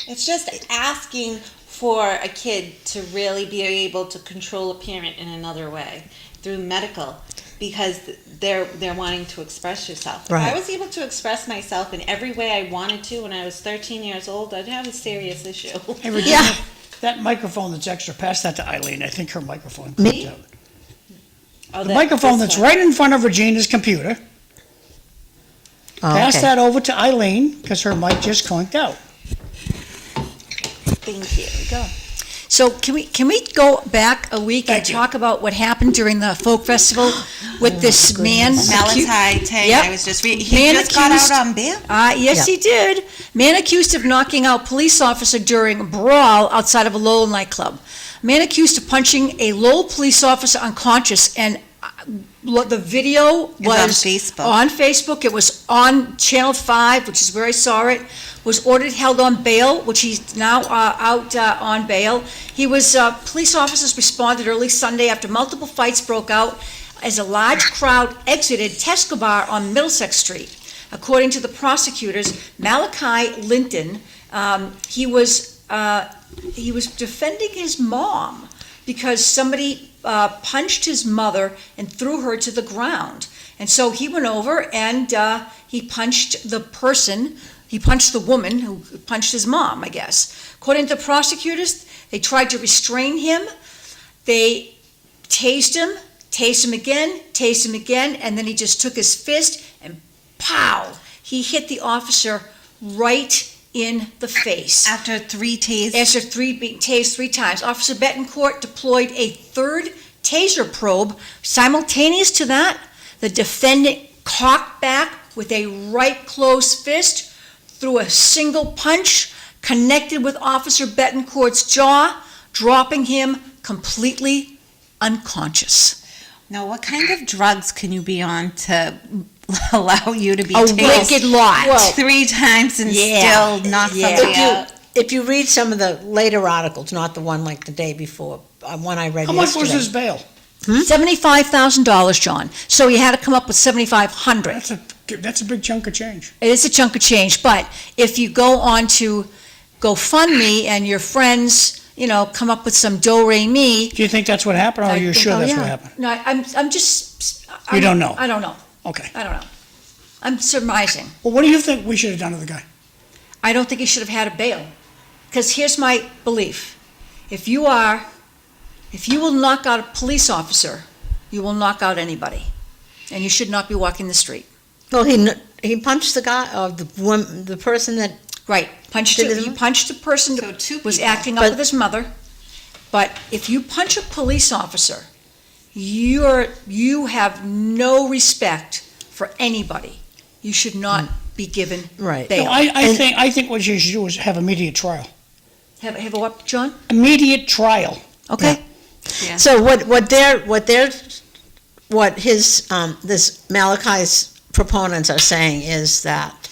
It's just asking for a kid to really be able to control a parent in another way. through medical because they're wanting to express yourself. If Right. I was able to express myself in every way I wanted to when I was 13 years old, I'd have a serious issue. Hey, Regina, that microphone that's extra, pass that to Eileen. I think her microphone Me? clipped out. Oh, The microphone this that's one. right in front of Regina's computer, Oh, pass okay. that over to Eileen, because her mic just conked out. Thank you. Go. So can we go back a week and Thank you. talk about what happened during the folk festival with this man? Malachi Tang, Yep. I was just reading. Man He just got accused- out on bail. Yes, he did. Man accused of knocking out police officer during a brawl outside of a Lowell nightclub. Man accused of punching a Lowell police officer unconscious, and the video was on Facebook. on Facebook. It was on Channel 5, which is where I saw it. Was ordered held on bail, which he's now out on bail. He was police officers responded early Sunday after multiple fights broke out as a large crowd exited Tesco Bar on Middlesex Street. According to the prosecutors, Malachi Linton, he was defending his mom because somebody punched his mother and threw her to the ground. And so he went over and he punched the person. He punched the woman who punched his mom, I guess. According to the prosecutors, they tried to restrain him. They tased him again, and then he just took his fist and pow! He hit the officer right in the face. After 3 tasers. After being tased 3 times. Officer Betancourt deployed a third taser probe. Simultaneous to that, the defendant cocked back with a right closed fist, threw a single punch, connected with Officer Betancourt's jaw, dropping him completely unconscious. Now, what kind of drugs can you be on to allow you to be A tased wicked lot. Well, 3 times and Yeah. still knock Yeah. somebody out? If you read some of the later articles, not the one like the day before, one I read How much yesterday. was his bail? $75,000, John. So he had to come up with $7,500. That's a big chunk of change. It is a chunk of change, but if you go on to GoFundMe and your friends, come up with some do-re-mi. Do you think that's what happened, or are you sure that's what happened? No, I'm just. You don't know? I don't know. Okay. I don't know. I'm surmising. Well, what do you think we should have done to the guy? I don't think he should have had a bail. Because here's my belief. If you will knock out a police officer, you will knock out anybody. And you should not be walking the street. Well, he punched the guy, or the person that, Right, he punched a person So that 2 was people. acting up with his mother. But if you punch a police officer, you have no respect for anybody. You should not be given Right. bail. No, I think what you should do is have immediate trial. Have a what, John? Immediate trial. Okay. Yeah. so this Malachi's proponents are saying is that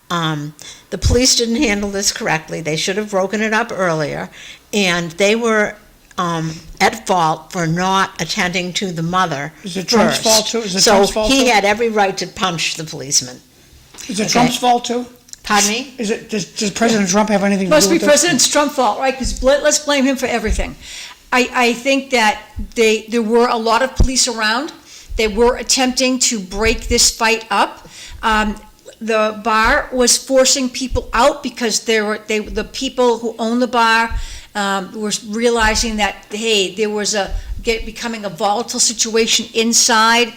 the police didn't handle this correctly. They should have broken it up earlier, and they were at fault for not attending to the mother Is it Trump's first. fault too? Is it Trump's fault So he too? had every right to punch the policeman. Is it Trump's fault too? Pardon me? Does President Trump have anything to do Must be with this? President Trump's fault, right? Because let's blame him for everything. I think that there were a lot of police around. They were attempting to break this fight up. The bar was forcing people out because the people who own the bar were realizing that, hey, there was becoming a volatile situation inside,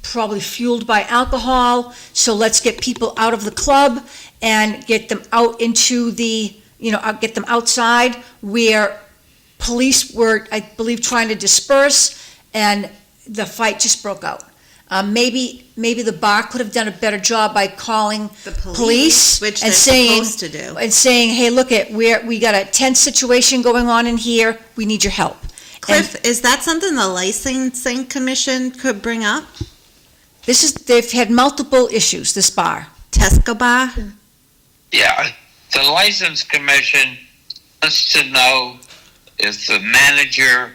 probably fueled by alcohol. So let's get people out of the club and get them out into get them outside where police were, I believe, trying to disperse, and the fight just broke out. Maybe the bar could have done a better job by calling The police, which and they're saying, supposed to do. and saying, hey, look, we got a tense situation going on in here. We need your help. Cliff, is that something the licensing commission could bring up? They've had multiple issues, this bar. Tesco Bar? Yeah, the license commission wants to know if the manager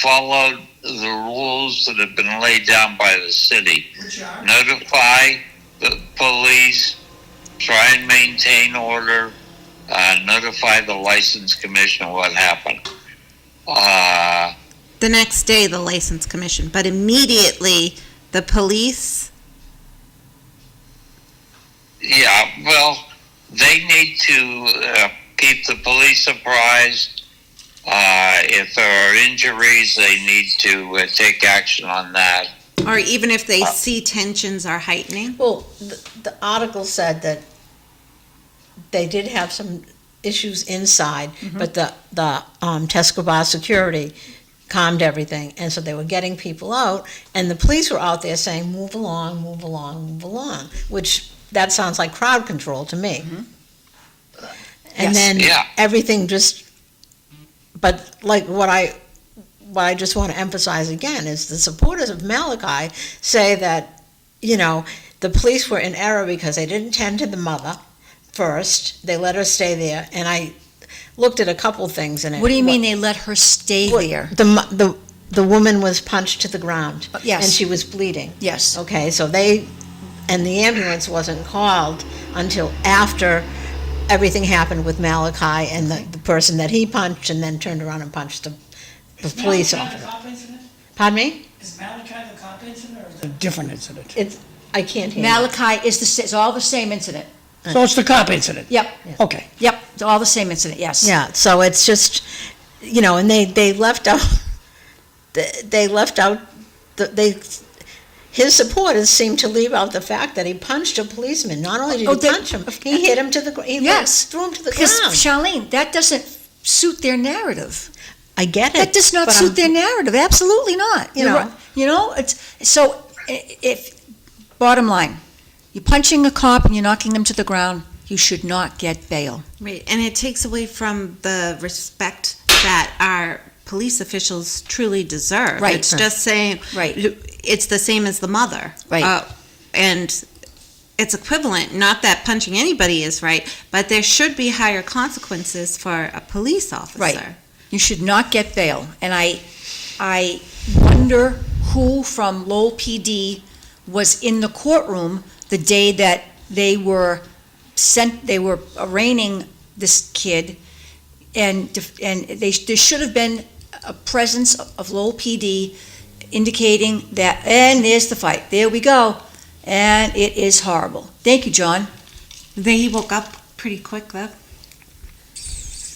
followed the rules that have been laid down by the city. Notify the police, try and maintain order, notify the license commission what happened. The next day, the license commission, but immediately the police. Yeah, well, they need to keep the police apprised. If there are injuries, they need to take action on that. Or even if they see tensions are heightening. Well, the article said that they did have some issues inside, but the Tesco Bar security calmed everything, and so they were getting people out, and the police were out there saying, move along, move along, move along, which that sounds like crowd control to me. And then everything just, but like what I just want to emphasize again is the supporters of Malachi say that, the police were in error because they didn't tend to the mother first. They let her stay there, and I looked at a couple things in it. What do you mean they let her stay there? The woman was punched to the ground. Yes. And she was bleeding. Yes. Okay, so the ambulance wasn't called until after everything happened with Malachi and the person that he punched, and then turned around and punched the police officer. Is Malachi the cop incident? Pardon me? Is Malachi the cop incident, or is it a different incident? I can't hear you. Malachi is all the same incident. So it's the cop incident? Yep, Okay. yep, it's all the same incident, yes. Yeah, so it's just, and they left out, his supporters seemed to leave out the fact that he punched a policeman. Not only did he punch him, he hit him to the ground. Yes. Threw him to the Because, ground. Charlene, that doesn't suit their narrative. I get it. That does not but suit their narrative, absolutely not. It's, so, if, bottom line, you're punching a cop and you're knocking them to the ground, you should not get bail. Right, and it takes away from the respect that our police officials truly deserve. Right. It's just saying, Right. it's the same as the mother. Right. And it's equivalent, not that punching anybody is right, but there should be higher consequences for a police officer. Right. You should not get bail. And I wonder who from Lowell PD was in the courtroom the day that they were arraigning this kid, and there should have been a presence of Lowell PD indicating that, and there's the fight, there we go, and it is horrible. Thank you, John. Then he woke up pretty quick, though.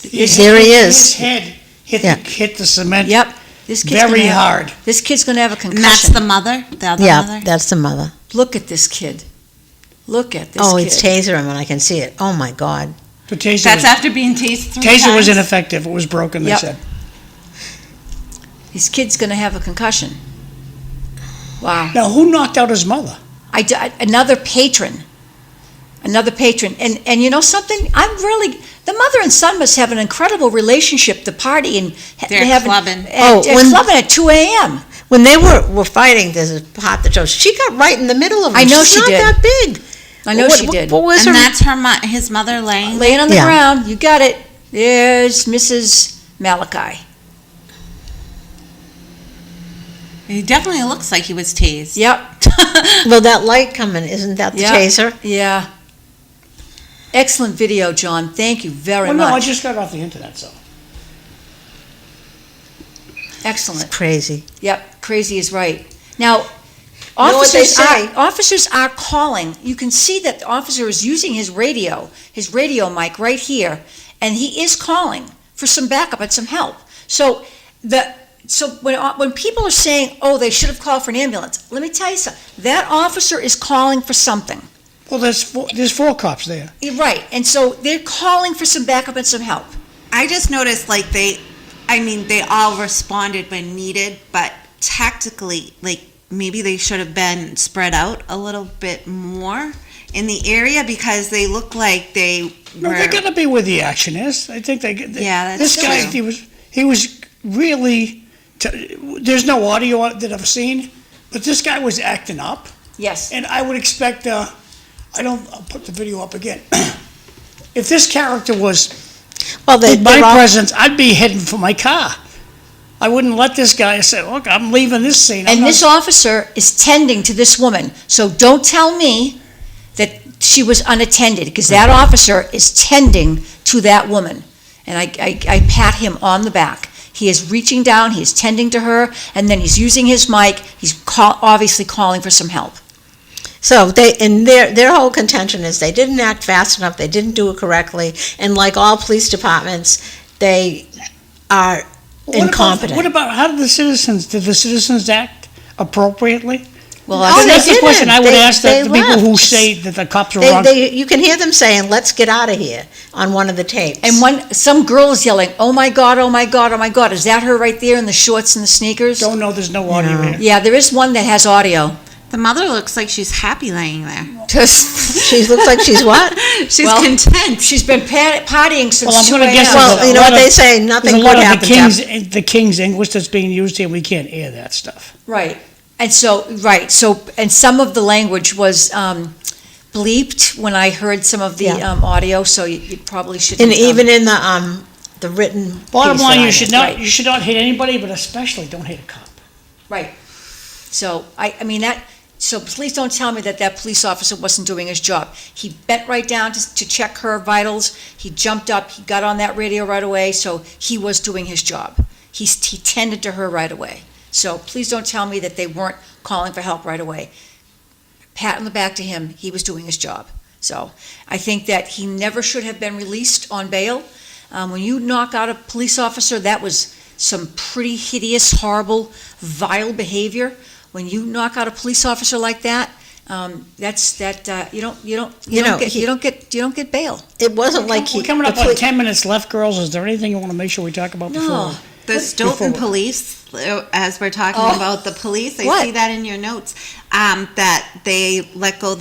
There he is. His head hit the cement. Yep. This kid's Very hard. This kid's going to have a concussion. And that's the mother? The other mother? That's the mother. Look at this kid. Look at this kid. Oh, it's taser him, and I can see it. Oh, my God. The taser That's after being tased 3 taser times? was ineffective. It was broken, they Yep. said. This kid's going to have a concussion. Wow. Now, who knocked out his mother? Another patron. And you know something? The mother and son must have an incredible relationship, the party, and They're clubbing. Clubbing at 2 a.m. When they were fighting, there's a part that shows she got right in the middle of him. I know She's she not did. that big. I know she did. What was And her? that's his mother laying? Laying on the Yeah. ground, you got it. There's Mrs. Malachi. He definitely looks like he was tased. Yep. Well, that light coming, isn't that the Yeah. taser? Yeah. Excellent video, John. Thank you very Well, no, I much. just got it off the internet, so. Excellent. Crazy. Yep, crazy is right. Now, You know what they say? officers are calling. You can see that the officer is using his radio mic right here, and he is calling for some backup and some help. So when people are saying, "Oh, they should have called for an ambulance," let me tell you something. That officer is calling for something. Well, there's 4 cops there. You're right, and so they're calling for some backup and some help. I just noticed they all responded when needed, but tactically, maybe they should have been spread out a little bit more in the area because they look like they No, were. they're gonna be where the action is. I think Yeah, this that's guy, true. he was really. There's no audio that I've seen, but this guy was acting up, Yes. and I would expect. I'll put the video up again. If this character was Well, in my presence, I'd be heading for my car. I wouldn't let this guy say, "Look, I'm leaving this scene." And this officer is tending to this woman. So don't tell me that she was unattended, because that officer is tending to that woman. And I pat him on the back. He is reaching down, he is tending to her, and then he's using his mic, he's obviously calling for some help. So their whole contention is they didn't act fast enough, they didn't do it correctly, and like all police departments, they are incompetent. What about, did the citizens act appropriately? Well, That's the question I would ask They the people who left. say that the cops are wrong. You can hear them saying, "Let's get out of here," on one of the tapes. and some girl is yelling, "Oh my God, oh my God, oh my God." Is that her right there in the shorts and the sneakers? Don't know, there's no audio here. Yeah, there is one that has audio. The mother looks like she's happy laying there. She looks like she's what? She's Well, content. She's been partying since Well, I'm 2 gonna guess a.m. Well, you know what they say, There's nothing a good lot of happens. the King's English that's being used here, we can't air that stuff. Right. And so, and some of the language was bleeped when I heard some of the Yeah. audio, so you probably shouldn't. And even in the written Bottom piece line, that I you should did. not, you should not hit anybody, but especially don't hit a cop. Right. So, so please don't tell me that police officer wasn't doing his job. He bent right down to check her vitals. He jumped up, he got on that radio right away, so he was doing his job. He tended to her right away. So please don't tell me that they weren't calling for help right away. Pat on the back to him, he was doing his job. So I think that he never should have been released on bail. When you knock out a police officer, that was some pretty hideous, horrible, vile behavior. When you knock out a police officer like that, you don't get bail. It wasn't like We're coming up on 10 minutes left, girls. Is there anything you want to make sure we talk about before? No. The Stoughton before- police, as we're talking about the police, I What? see that in your notes, that they let go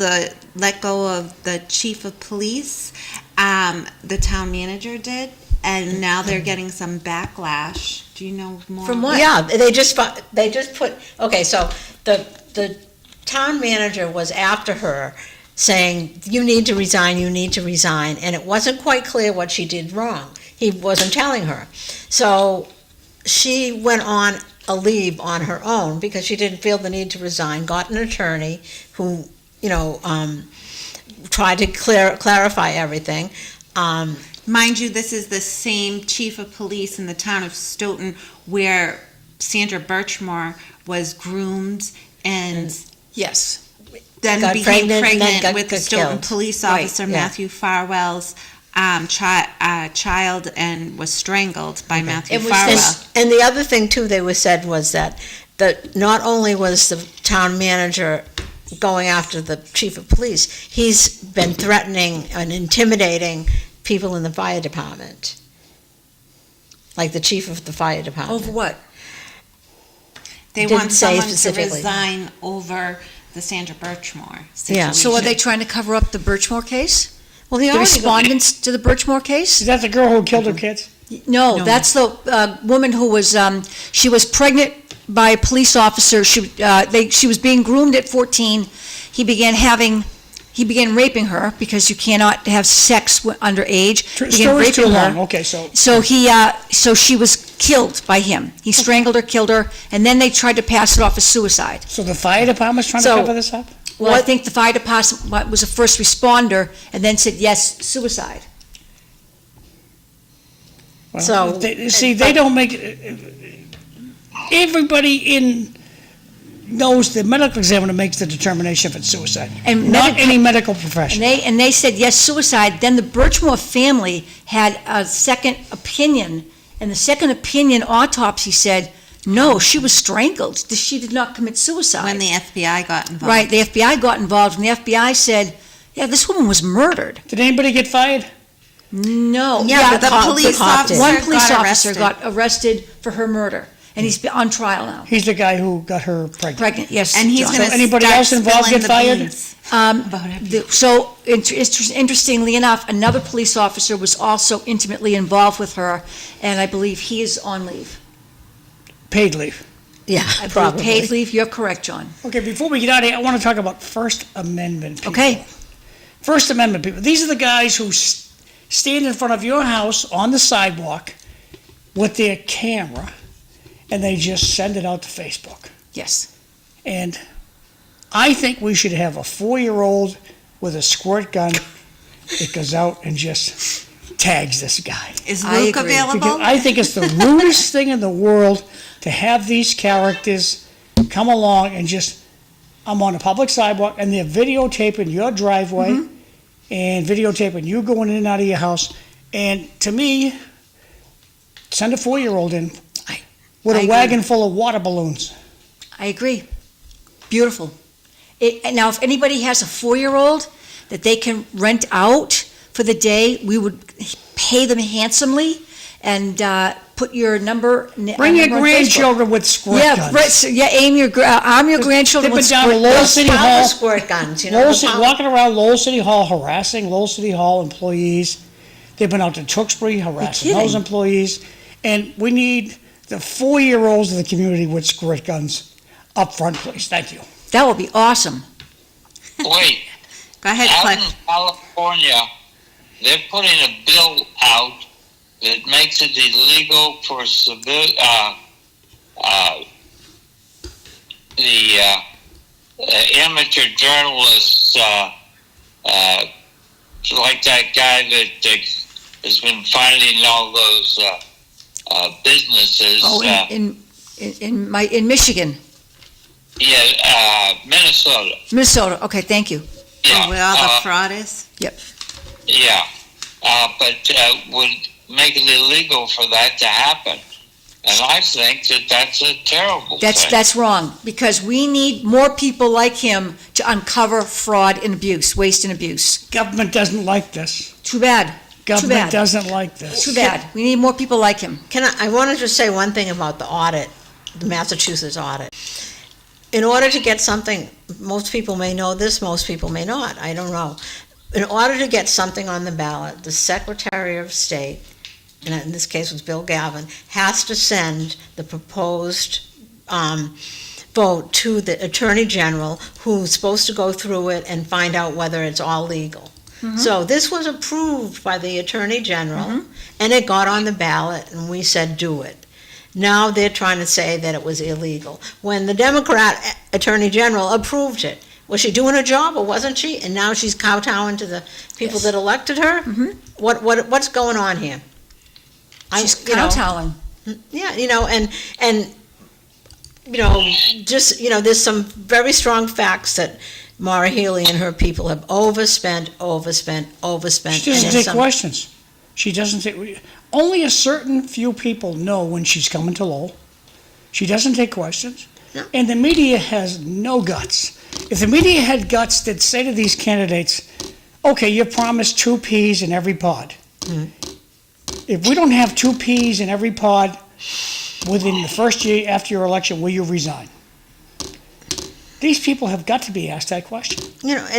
of the chief of police. The town manager did, and now they're getting some backlash. Do you know more? From what? Yeah, they just put, okay, so the town manager was after her saying, you need to resign, and it wasn't quite clear what she did wrong. He wasn't telling her. So she went on a leave on her own because she didn't feel the need to resign, got an attorney who, tried to clarify everything. Mind you, this is the same chief of police in the town of Stoughton where Sandra Birchmore was groomed and Yes. then Got became pregnant and then pregnant with the got Stoughton killed. police Right, officer, yeah. Matthew Farwell's child, and was strangled by Matthew It was Farwell. this- And the other thing too they said was that not only was the town manager going after the chief of police, he's been threatening and intimidating people in the fire department. Like the chief of the fire department. Over what? They Didn't want say someone to specifically. resign over the Sandra Birchmore Yeah. situation. So are they trying to cover up the Birchmore case? Well, he The already respondents to the Birchmore case? Is that the girl who killed her kids? No, that's the woman who was, she was pregnant by a police officer. She was being groomed at 14. He began raping her because you cannot have sex underage. He began Story's too raping her. long. Okay, so So she was killed by him. He strangled her, killed her, and then they tried to pass it off as suicide. the fire department's trying to So- cover this up? Well, I think the fire department was a first responder and then said, yes, suicide. Well, So- they don't make, everybody knows the medical examiner makes the determination if it's suicide. And Not any medical And professional. they said, yes, suicide. Then the Birchmore family had a second opinion, and the second opinion autopsy said, no, she was strangled. She did not commit suicide. when the FBI got involved. Right, the FBI got involved, and the FBI said, yeah, this woman was murdered. Did anybody get fired? No. Yeah, the cop- police cop did. officer One police got officer arrested. got arrested for her murder, and he's on trial now. He's the guy who got her pregnant. Pregnant, yes. And he's John. going to anybody else involved get fired? About it. So, interestingly enough, another police officer was also intimately involved with her, and I believe he is on leave. Paid leave. Yeah, I believe probably. paid leave, you're correct, John. Okay, before we get out of here, I want to talk about First Amendment people. Okay. First Amendment people. These are the guys who stand in front of your house on the sidewalk with their camera, and they just send it out to Facebook. Yes. And I think we should have a 4-year-old with a squirt gun that goes out and just tags this guy. Is I Luke agree. Because available? I think it's the rudest thing in the world to have these characters come along and just, I'm on a public sidewalk and they're videotaping your driveway and videotaping you going in and out of your house. And to me, send a 4-year-old in with I a agree. wagon full of water balloons. I agree. Beautiful. Now, if anybody has a 4-year-old that they can rent out for the day, we would pay them handsomely and put your number. Bring your number on Facebook. grandchildren with squirt Yeah, guns. right, so, yeah, arm your grandchildren Dip with it down to squirt Lowell guns. City Power Hall. squirt guns, you know. Lowell the City, power- walking around Lowell City Hall harassing Lowell City Hall employees. They've been out to Tewksbury harassing kidding. those employees. And we need the 4-year-olds of the community with squirt guns up front, please. Thank you. That would be awesome. Wait, Go ahead, out in Cliff. California, they're putting a bill out that makes it illegal for the amateur journalists, like that guy that has been finding all those businesses. Oh, in Michigan, Minnesota. Minnesota. Okay, thank you. Yeah, Where all the fraud is? yeah. But would make it illegal for that to happen. And I think that that's a terrible thing. That's wrong, because we need more people like him to uncover fraud and abuse, waste and abuse. Government doesn't like this. Too bad. Government doesn't like this. Too bad. We need more people like him. I wanted to say one thing about the audit, the Massachusetts audit. In order to get something, most people may know this, most people may not, I don't know. In order to get something on the ballot, the Secretary of State, and in this case was Bill Gavin, has to send the proposed vote to the Attorney General, who's supposed to go through it and find out whether it's all legal. So this was approved by the Attorney General, and it got on the ballot, and we said, do it. Now they're trying to say that it was illegal, when the Democrat Attorney General approved it. Was she doing her job, or wasn't she? And now she's kowtowing to the people that elected her? What's going on here? She's kowtowing. Yeah, and just, there's some very strong facts that Maura Healey and her people have overspent. She doesn't and take some- questions. She doesn't take, only a certain few people know when she's coming to Lowell. She doesn't take questions. No. And the media has no guts. If the media had guts, they'd say to these candidates, okay, you promised 2 peas in every pod. If we don't have 2 peas in every pod within the first year after your election, will you resign? These people have got to be asked that question. And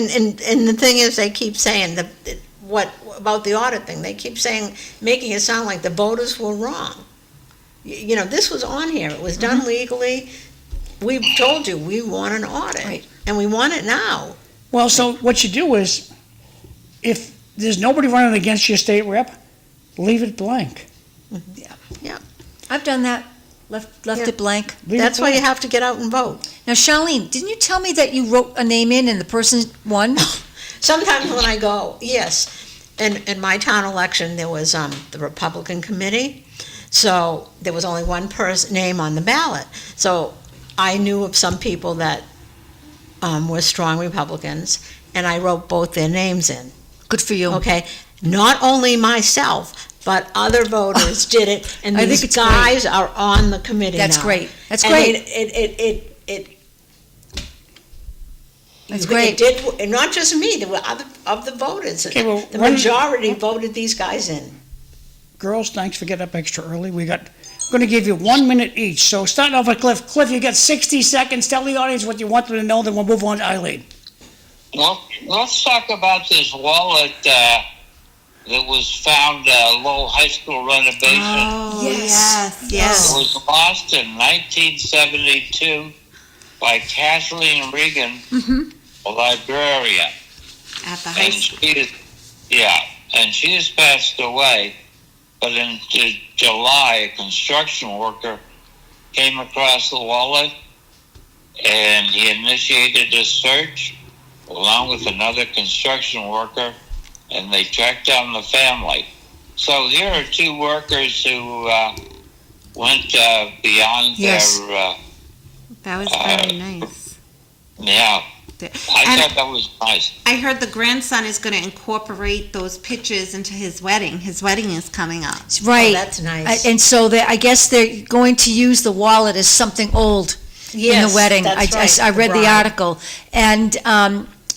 the thing is, they keep saying what about the audit thing? They keep saying, making it sound like the voters were wrong. This was on here. It was done legally. We've told you we want an audit, Right. and we want it now. Well, so what you do is, if there's nobody running against your state rep, leave it blank. I've done that. Left it blank. Leave it That's why you blank. have to get out and vote. Now, Charlene, didn't you tell me that you wrote a name in and the person won? Sometimes when I go, yes. In my town election, there was the Republican committee, so there was only one name on the ballot. So I knew of some people that were strong Republicans, and I wrote both their names in. Good for you. Okay, not only myself, but other voters did it, and I think these it's guys are on the committee That's now. great. That's And great. That's great. It did, and not just me. There were other of the voters. Okay, well, the when- majority voted these guys in. Girls, thanks for getting up extra early. We're going to give you 1 minute each. So starting off with Cliff. Cliff, you got 60 seconds. Tell the audience what you want them to know, then we'll move on to Eileen. Well, let's talk about this wallet that was found at Lowell High School renovation. Oh, Yes. yes. It was lost in 1972 by Kathleen Regan, a librarian. At the high And school. she has passed away. But in July, a construction worker came across the wallet, and he initiated a search along with another construction worker, and they tracked down the family. So here are two workers who went beyond Yes. their. That was very nice. Yeah, I And thought that was nice. I heard the grandson is going to incorporate those pictures into his wedding. His wedding is coming up. Right. Oh, that's nice. And so I guess they're going to use the wallet as something old in Yes, the wedding. that's right, I read the bride. article. And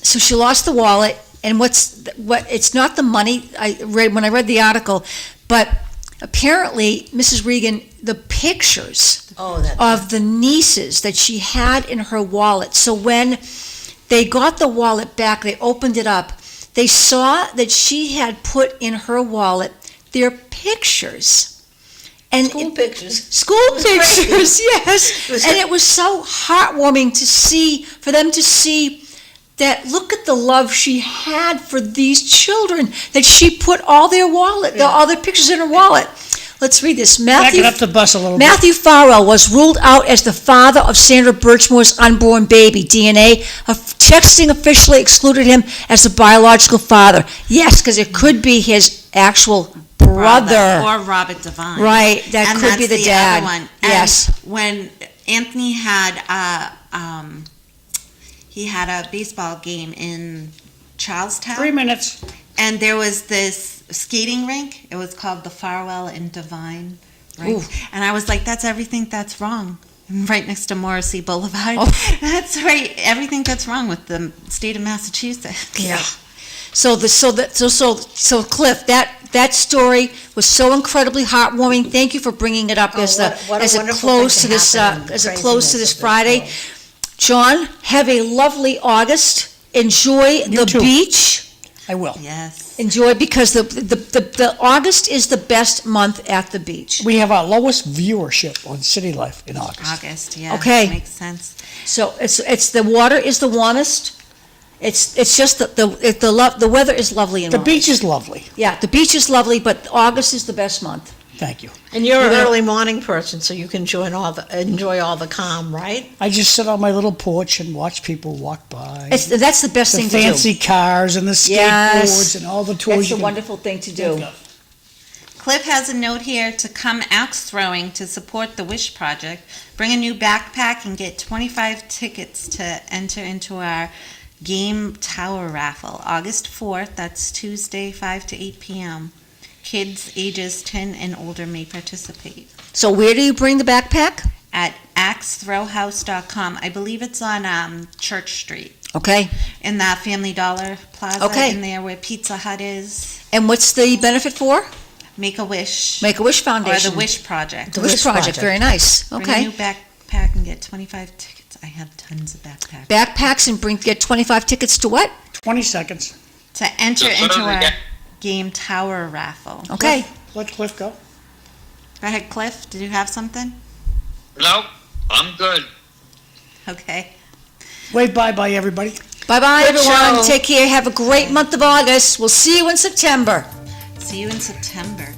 so she lost the wallet, and it's not the money, when I read the article, but apparently, Mrs. Regan, the pictures Oh, that's of the nieces that she had in her wallet. So when they got the wallet back, they opened it up, they saw that she had put in her wallet their pictures. And school pictures. School was great. pictures, yes. It was And great. it was so heartwarming for them to see that, look at the love she had for these children, that she put all their all their pictures in her wallet. Let's read this. Back it up the bus a little bit. Matthew Farwell was ruled out as the father of Sandra Birchmore's unborn baby. DNA testing officially excluded him as the biological father. Yes, because it could be his actual brother. Or Robert Devine. Right, that And could be that's the dad. other one. And Yes. when Anthony had he had a baseball game in Charlestown. 3 minutes. And there was this skating rink. It was called the Farwell and Devine rink. Ooh. And I was like, that's everything that's wrong. Right next to Morrissey Boulevard. Oh. That's right. Everything that's wrong with the state of Massachusetts. Yeah. So Cliff, that story was so incredibly heartwarming. Thank you for bringing it up Oh, as what a as a wonderful close thing to to this happen in the as a close to this craziness of Friday. this John, have a lovely August. Enjoy You the too. beach. I will. Yes. Enjoy, because the August is the best month at the beach. We have our lowest viewership on City Life in August. August, yeah. Okay. Makes sense. So it's the water is the warmest. It's just the weather is lovely in The August. beach is lovely. Yeah, the beach is lovely, but August is the best month. Thank you. And you're an Yeah. early morning person, so you can enjoy all the calm, right? I just sit on my little porch and watch people walk by. That's the best The thing to do. fancy cars and the skateboards Yes. and all the toys That's you a can wonderful thing to think do. of. Cliff has a note here to come axe throwing to support the Wish Project. Bring a new backpack and get 25 tickets to enter into our Game Tower raffle. August 4th, that's Tuesday, 5 to 8 p.m. Kids ages 10 and older may participate. So where do you bring the backpack? At axethrowhouse.com. I believe it's on Church Street. Okay. In that Family Dollar Plaza Okay. in there where Pizza Hut is. And what's the benefit for? Make-A-Wish. Make-A-Wish Or Foundation. the Wish Project. The Wish Wish Project. Project. Very nice. Bring a Okay. new backpack and get 25 tickets. I have tons of backpacks. Backpacks and get 25 tickets to what? 20 seconds. To enter So into we our get- Game Tower raffle. Okay. Let Cliff go. Go ahead, Cliff. Did you have something? No, I'm good. Okay. Wave bye-bye, everybody. Bye-bye, Good everyone. show. Take care. Have a great month of August. We'll see you in September. See you in September.